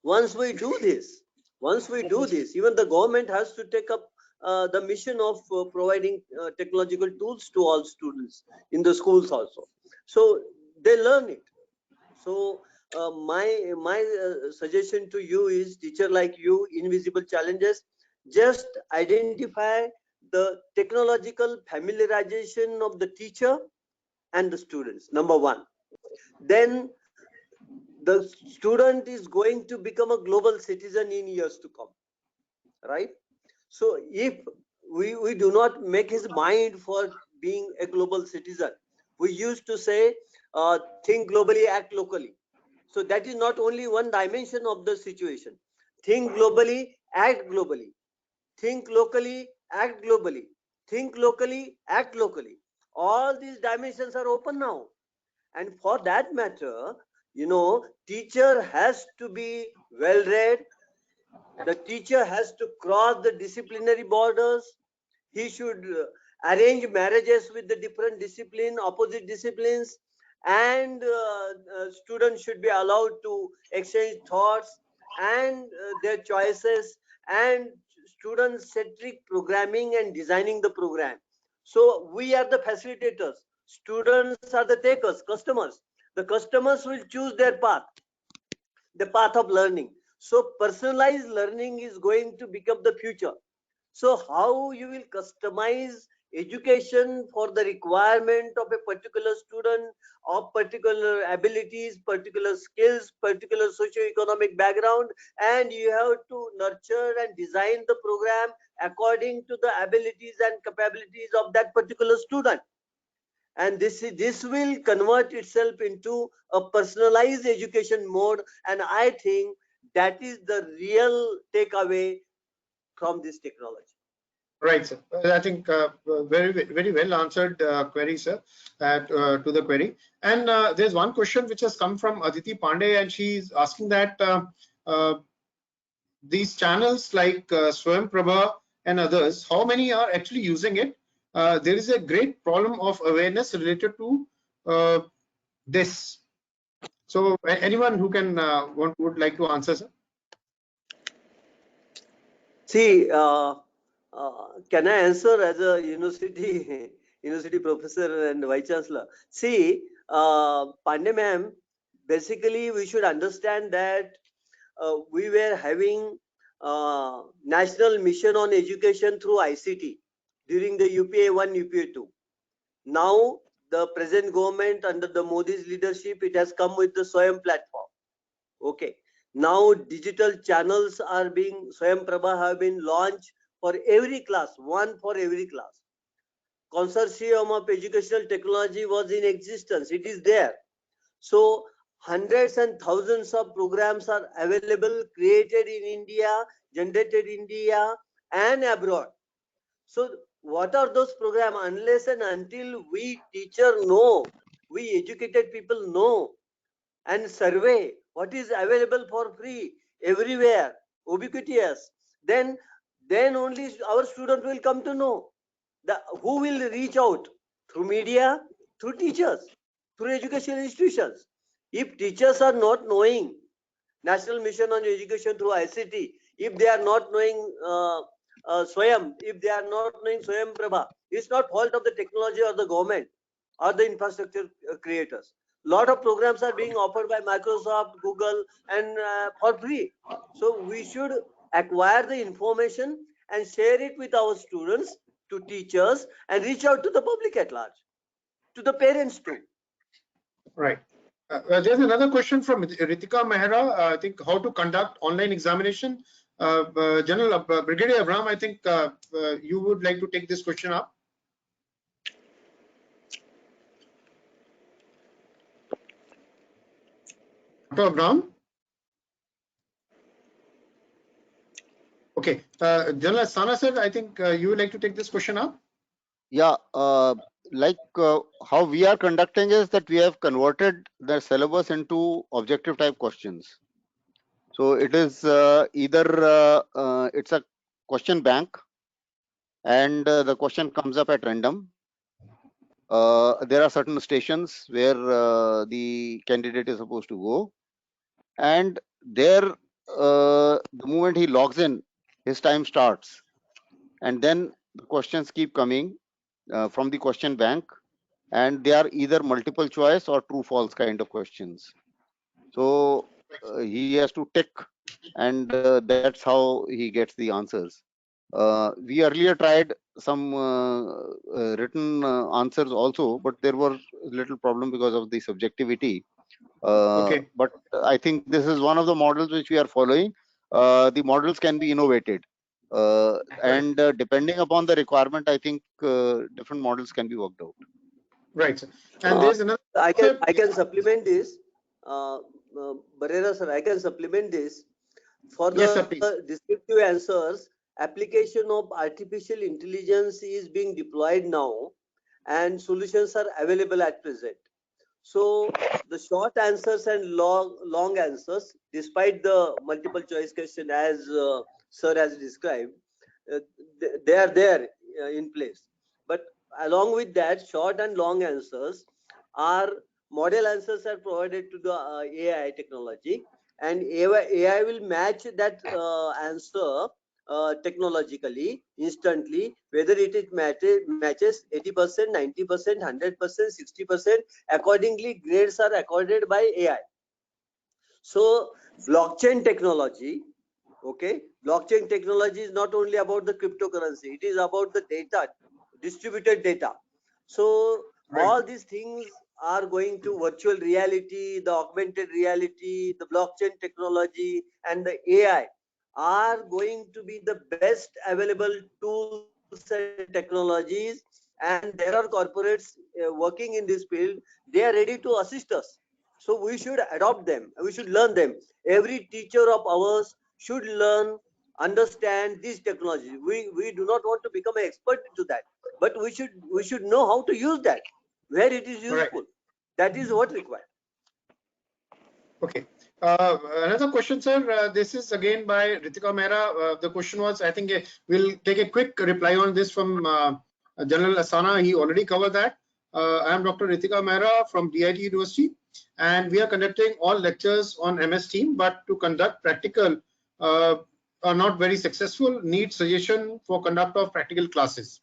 Once we do this, even the government has to take up the mission of providing technological tools to all students in the schools also. So they learn it. So my suggestion to you is, teacher like you, invisible challenges, just identify the technological familiarization of the teacher and the students, number one. Then the student is going to become a global citizen in years to come, right? So if we do not make his mind for being a global citizen, we used to say, think globally, act locally. So that is not only one dimension of the situation. Think globally, act globally. Think locally, act globally. Think locally, act locally. All these dimensions are open now. And for that matter, teacher has to be well read. The teacher has to cross the disciplinary borders. He should arrange marriages with the different opposite disciplines, and students should be allowed to exchange thoughts and their choices, and student-centric programming and designing the program. So we are the facilitators. Students are the takers, customers. The customers will choose their path, the path of learning. So personalized learning is going to become the future. So how you will customize education for the requirement of a particular student, of particular abilities, particular skills, particular socio-economic background, and you have to nurture and design the program according to the abilities and capabilities of that particular student. And this will convert itself into a personalized education mode, and I think that is the real takeaway from this technology. Right, sir. I think very well answered query, sir, to the query. And there's one question which has come from Aditi Pandey, and she's asking that these channels like Swayam Prabha and others, how many are actually using it? There is a great problem of awareness related to this. So anyone who can would like to answer, sir? See, can I answer as a university professor and vice chancellor? See, Pandey ma'am, basically we should understand that we were having national mission on education through ICT during the UPA 1, UPA 2. Now the present government under the Modi's leadership, it has come with the Swayam platform. Okay. Now digital channels are being, Swayam Prabha have been launched for every class, one for every class. Consortium of Educational Technology was in existence, it is there. So hundreds and thousands of programs are available, created in India, generated in India and abroad. So what are those programs? Unless and until we teacher know, we educated people know and survey what is available for free everywhere, ubiquitous, then only our student will come to know. Who will reach out? Through media, through teachers, through educational institutions. If teachers are not knowing National Mission on Education through ICT, if they are not knowing Swayam, if they are not knowing Swayam Prabha, it's not fault of the technology or the government or the infrastructure creators. Lot of programs are being offered by Microsoft, Google, and for free. So we should acquire the information and share it with our students, to teachers, and reach out to the public at large, to the parents too. Right. There's another question from Ritika Mehra. I think how to conduct online examination. General Brigadier Abram, I think you would like to take this question up. Dr. Abram? Okay. General Sana sir, I think you would like to take this question up. Yeah, how we are conducting is that we have converted the syllabus into objective type questions. So it is either it's a question bank, and the question comes up at random. There are certain stations where the candidate is supposed to go, and there the moment he logs in, his time starts, and then the questions keep coming from the question bank, and they are either multiple choice or true false kind of questions. So he has to tick, and that's how he gets the answers. We earlier tried some written answers also, but there was little problem because of the subjectivity. Okay. But I think this is one of the models which we are following. The models can be innovated, and depending upon the requirement, I think different models can be worked out. Right, sir. And Uh, there's another. I can supplement this. Barrera sir, I can supplement this. For Yes, sir, please. the descriptive answers, application of artificial intelligence is being deployed now, and solutions are available at present. So the short answers and long answers, despite the multiple choice question as sir has described, uh, they are there in place. But along with that, short and long answers are model answers are provided to the AI technology, and AI will match that answer technologically instantly, whether it matches 80%, 90%, 100%, 60%. Accordingly, grades are accorded by AI. So blockchain technology, okay, blockchain technology is not only about the cryptocurrency, it is about the data, distributed data. So Right. all these things are going to virtual reality, the augmented reality, the blockchain technology, and the AI are going to be the best available tools and technologies. And there are corporates working in this field, they are ready to assist us. So we should adopt them, we should learn them. Every teacher of ours should learn, understand these technologies. We do not want to become an expert into that, but we should know how to use that, where it is Right. useful. That is what required. Okay. Another question, sir. This is again by Ritika Mehra. The question was, I think we'll take a quick reply on this from General Asana. He already covered that. I am Dr. Ritika Mehra from DIT University, and we are conducting all lectures on MS Team, but to conduct practical are not very successful. Need suggestion for conduct of practical classes.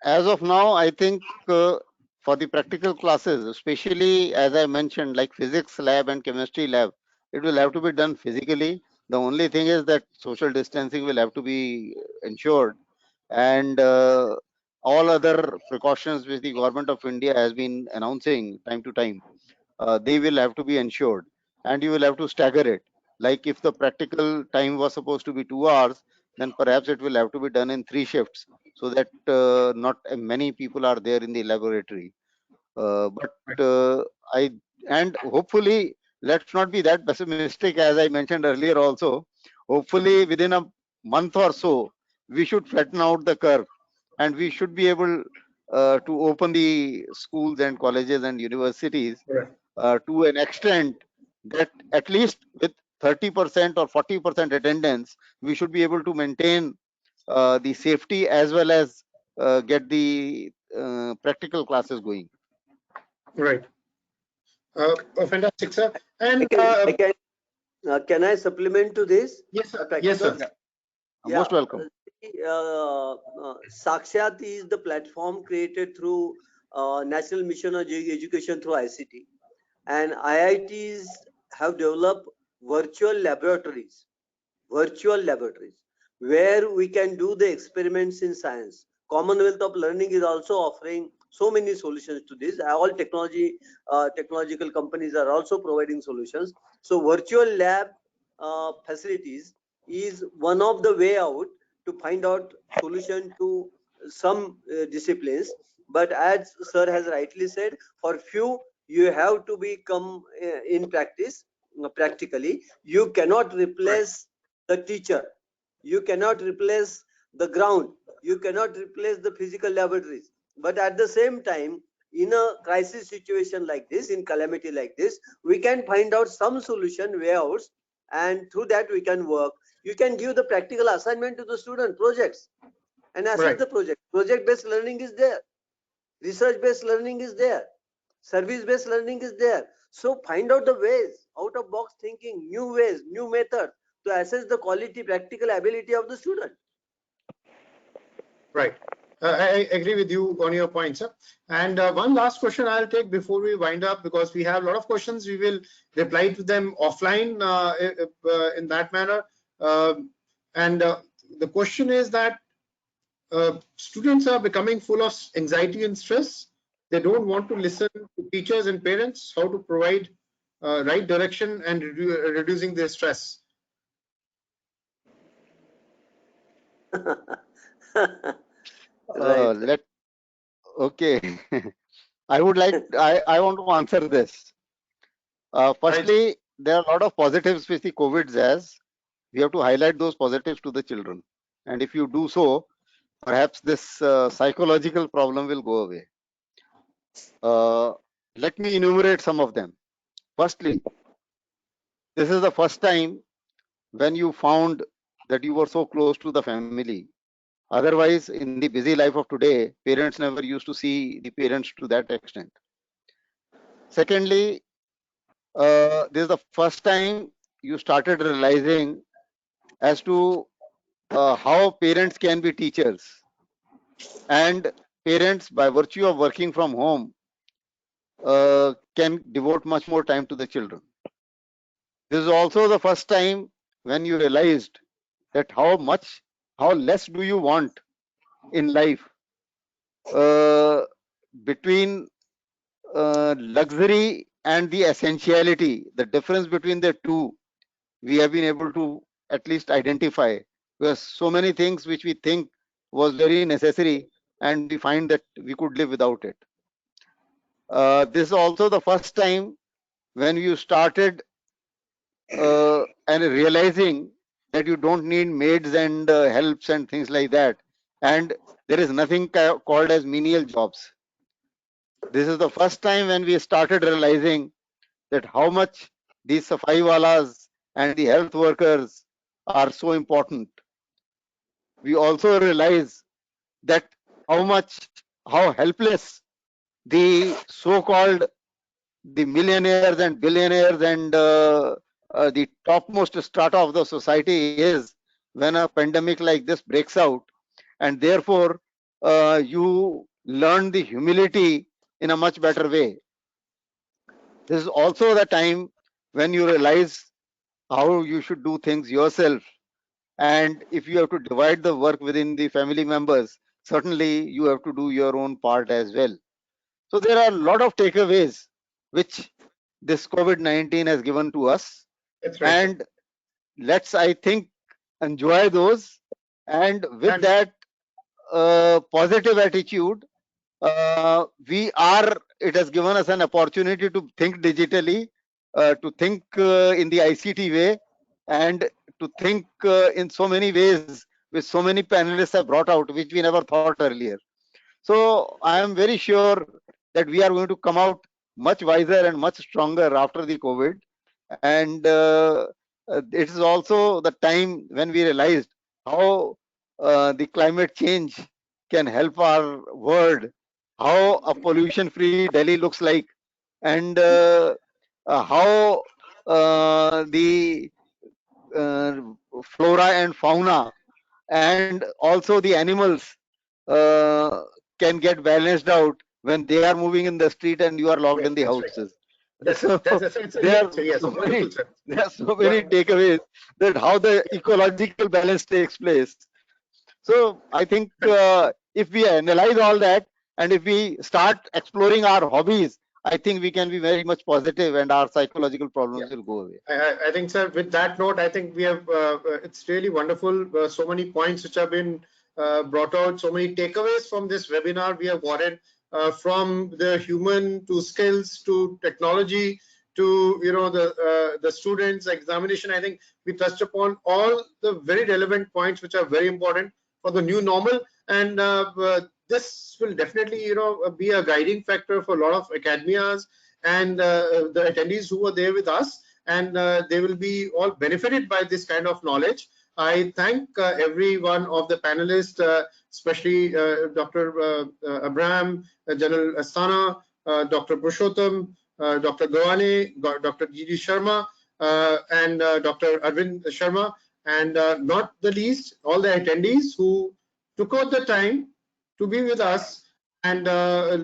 As of now, I think for the practical classes, especially as I mentioned, like physics lab and chemistry lab, it will have to be done physically. The only thing is that social distancing will have to be ensured, and all other precautions which the government of India has been announcing time to time, they will have to be ensured, and you will have to stagger it. Like if the practical time was supposed to be 2 hours, then perhaps it will have to be done in 3 shifts, so that not many people are there in the laboratory. But I and hopefully, let's not be that pessimistic, as I mentioned earlier also. Hopefully within a month or so, we should flatten out the curve, and we should be able to open the schools and colleges and universities to an extent that at least with 30% or 40% attendance, we should be able to maintain the safety as well as get the practical classes going. Right. Fantastic, sir. And Can I supplement to this? yes, sir. Yes, sir. Yeah. Most welcome. Sakshat is the platform created through National Mission on Education through ICT, and IITs have developed virtual laboratories where we can do the experiments in science. Commonwealth of Learning is also offering so many solutions to this. All technological companies are also providing solutions. So virtual lab facilities is one of the way out to find out solution to some disciplines. But as sir has rightly said, for few you have to become in practice practically. You cannot replace the teacher, you cannot replace the ground, you cannot replace the physical laboratories, but at the same time in a crisis situation like this, in calamity like this, we can find out some solution, way outs, and through that we can work. You can give the practical assignment to the student, projects, and assess Right. the project. Project-based learning is there. Research-based learning is there. Service-based learning is there. So find out the ways, out-of-box thinking, new ways, new methods to assess the quality, practical ability of the student. Right. I agree with you on your point, sir. And one last question I'll take before we wind up, because we have a lot of questions. We will reply to them offline in that manner. And the question is that students are becoming full of anxiety and stress. They don't want to listen to teachers and parents how to provide right direction and reducing their stress. Right. Okay. I would like, I want to answer this. Firstly, there are a lot of positives which the COVID has. We have to highlight those positives to the children. And if you do so, perhaps this psychological problem will go away. Let me enumerate some of them. Firstly, this is the first time when you found that you were so close to the family. Otherwise, in the busy life of today, parents never used to see the parents to that extent. Secondly, this is the first time you started realizing as to how parents can be teachers, and parents, by virtue of working from home, can devote much more time to the children. This is also the first time when you realized that how less do you want in life, between luxury and the essentiality. The difference between the two, we have been able to at least identify, because so many things which we think was very necessary, and we find that we could live without it. This is also the first time when you started and realizing that you don't need maids and helps and things like that, and there is nothing called as menial jobs. This is the first time when we started realizing that how much these safai walas and the health workers are so important. We also realize that how helpless the so-called the millionaires and billionaires and the topmost strata of the society is when a pandemic like this breaks out, and therefore you learn the humility in a much better way. This is also the time when you realize how you should do things yourself, and if you have to divide the work within the family members, certainly you have to do your own part as well. So there are a lot of takeaways which this COVID-19 has given to us, That's right. and let's, I think, enjoy those, and with And- that positive attitude, it has given us an opportunity to think digitally, to think in the ICT way, and to think in so many ways, which so many panelists have brought out, which we never thought earlier. So I am very sure that we are going to come out much wiser and much stronger after the COVID. And it is also the time when we realized how the climate change can help our world, how a pollution-free Delhi looks like, and how the flora and fauna and also the animals uh, can get balanced out when they are moving in the street and you are locked Yes, in the that's right. houses. That's So it's there are yes, so wonderful, many, sir. there are so many takeaways that how the ecological balance takes place. So I think if we analyze all that and if we start exploring our hobbies, I think we can be very much positive and our psychological problems will go away. I think, sir, with that note, I think we have, it's really wonderful. So many points which have been brought out, so many takeaways from this webinar we have gotten, from the human to skills to technology to, you know, the students examination. I think we touched upon all the very relevant points which are very important for the new normal. And this will definitely, be a guiding factor for a lot of academias and the attendees who are there with us, and they will be all benefited by this kind of knowledge. I thank every one of the panelists, especially Dr. Abraham, General Astana, Dr. Purushottam, Dr. Gawane, Dr. G.D. Sharma, and Dr. Arvind Sharma, and not the least, all the attendees who took out the time to be with us and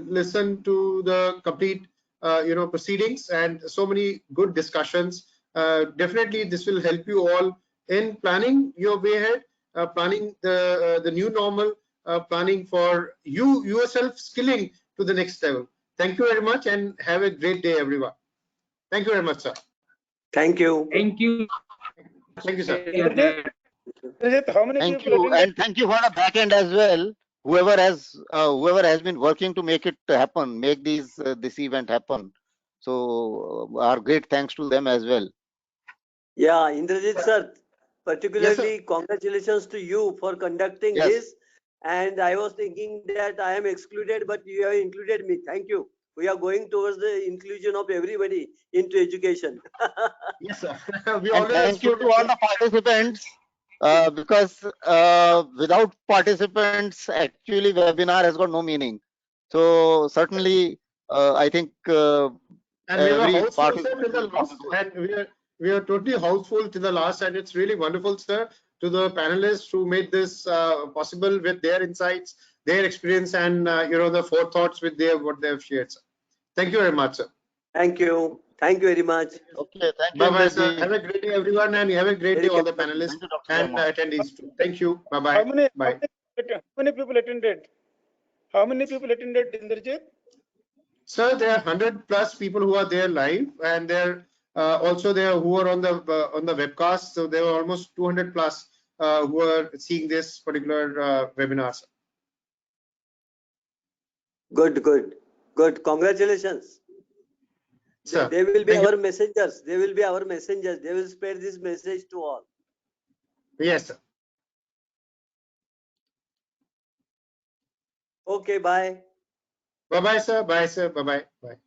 listen to the complete, proceedings and so many good discussions. Definitely, this will help you all in planning your way ahead, planning the new normal, planning for yourself skilling to the next level. Thank you very much and have a great day, everyone. Thank you very much, sir. Thank you. Thank you. Thank you, sir. Indrajit, how many Thank people you, attended? and thank you for the back end as well. Whoever has been working to make it happen, make this event happen. So our great thanks to them as well. Yeah, Indrajit sir, Yes, sir. particularly congratulations to you for conducting Yes. this. And I was thinking that I am excluded, but you have included me. Thank you. We are going towards the inclusion of everybody into education. Yes, sir. We And always thank you put to all the participants, because without participants, actually webinar has got no meaning. So certainly, I think and we were every houseful, part of sir, till the last, and we are totally houseful to the last, and it's really wonderful, sir, to the panelists who made this possible with their insights, their experience, and the forethoughts with what they have shared, sir. Thank you very much, sir. Thank you. Thank you very much. Okay, thank you, Bye bye, sir. Indrajit. Have a great day, everyone, and have a great day, Very all the careful. panelists Thank you, Dr. and Sharma. attendees too. Thank you. Bye How bye. many, Bye. how many people attended? How many people attended, Indrajit? Sir, there are 100+ people who are there live, and there also there who are on the webcast. So there were almost 200+ who are seeing this particular webinar, sir. Good, good, good. Congratulations. Sir, They will be thank you. our messengers. They will be our messengers. They will spread this message to all. Yes, sir. Okay, bye. Bye bye, sir. Bye, sir. Bye bye. Bye.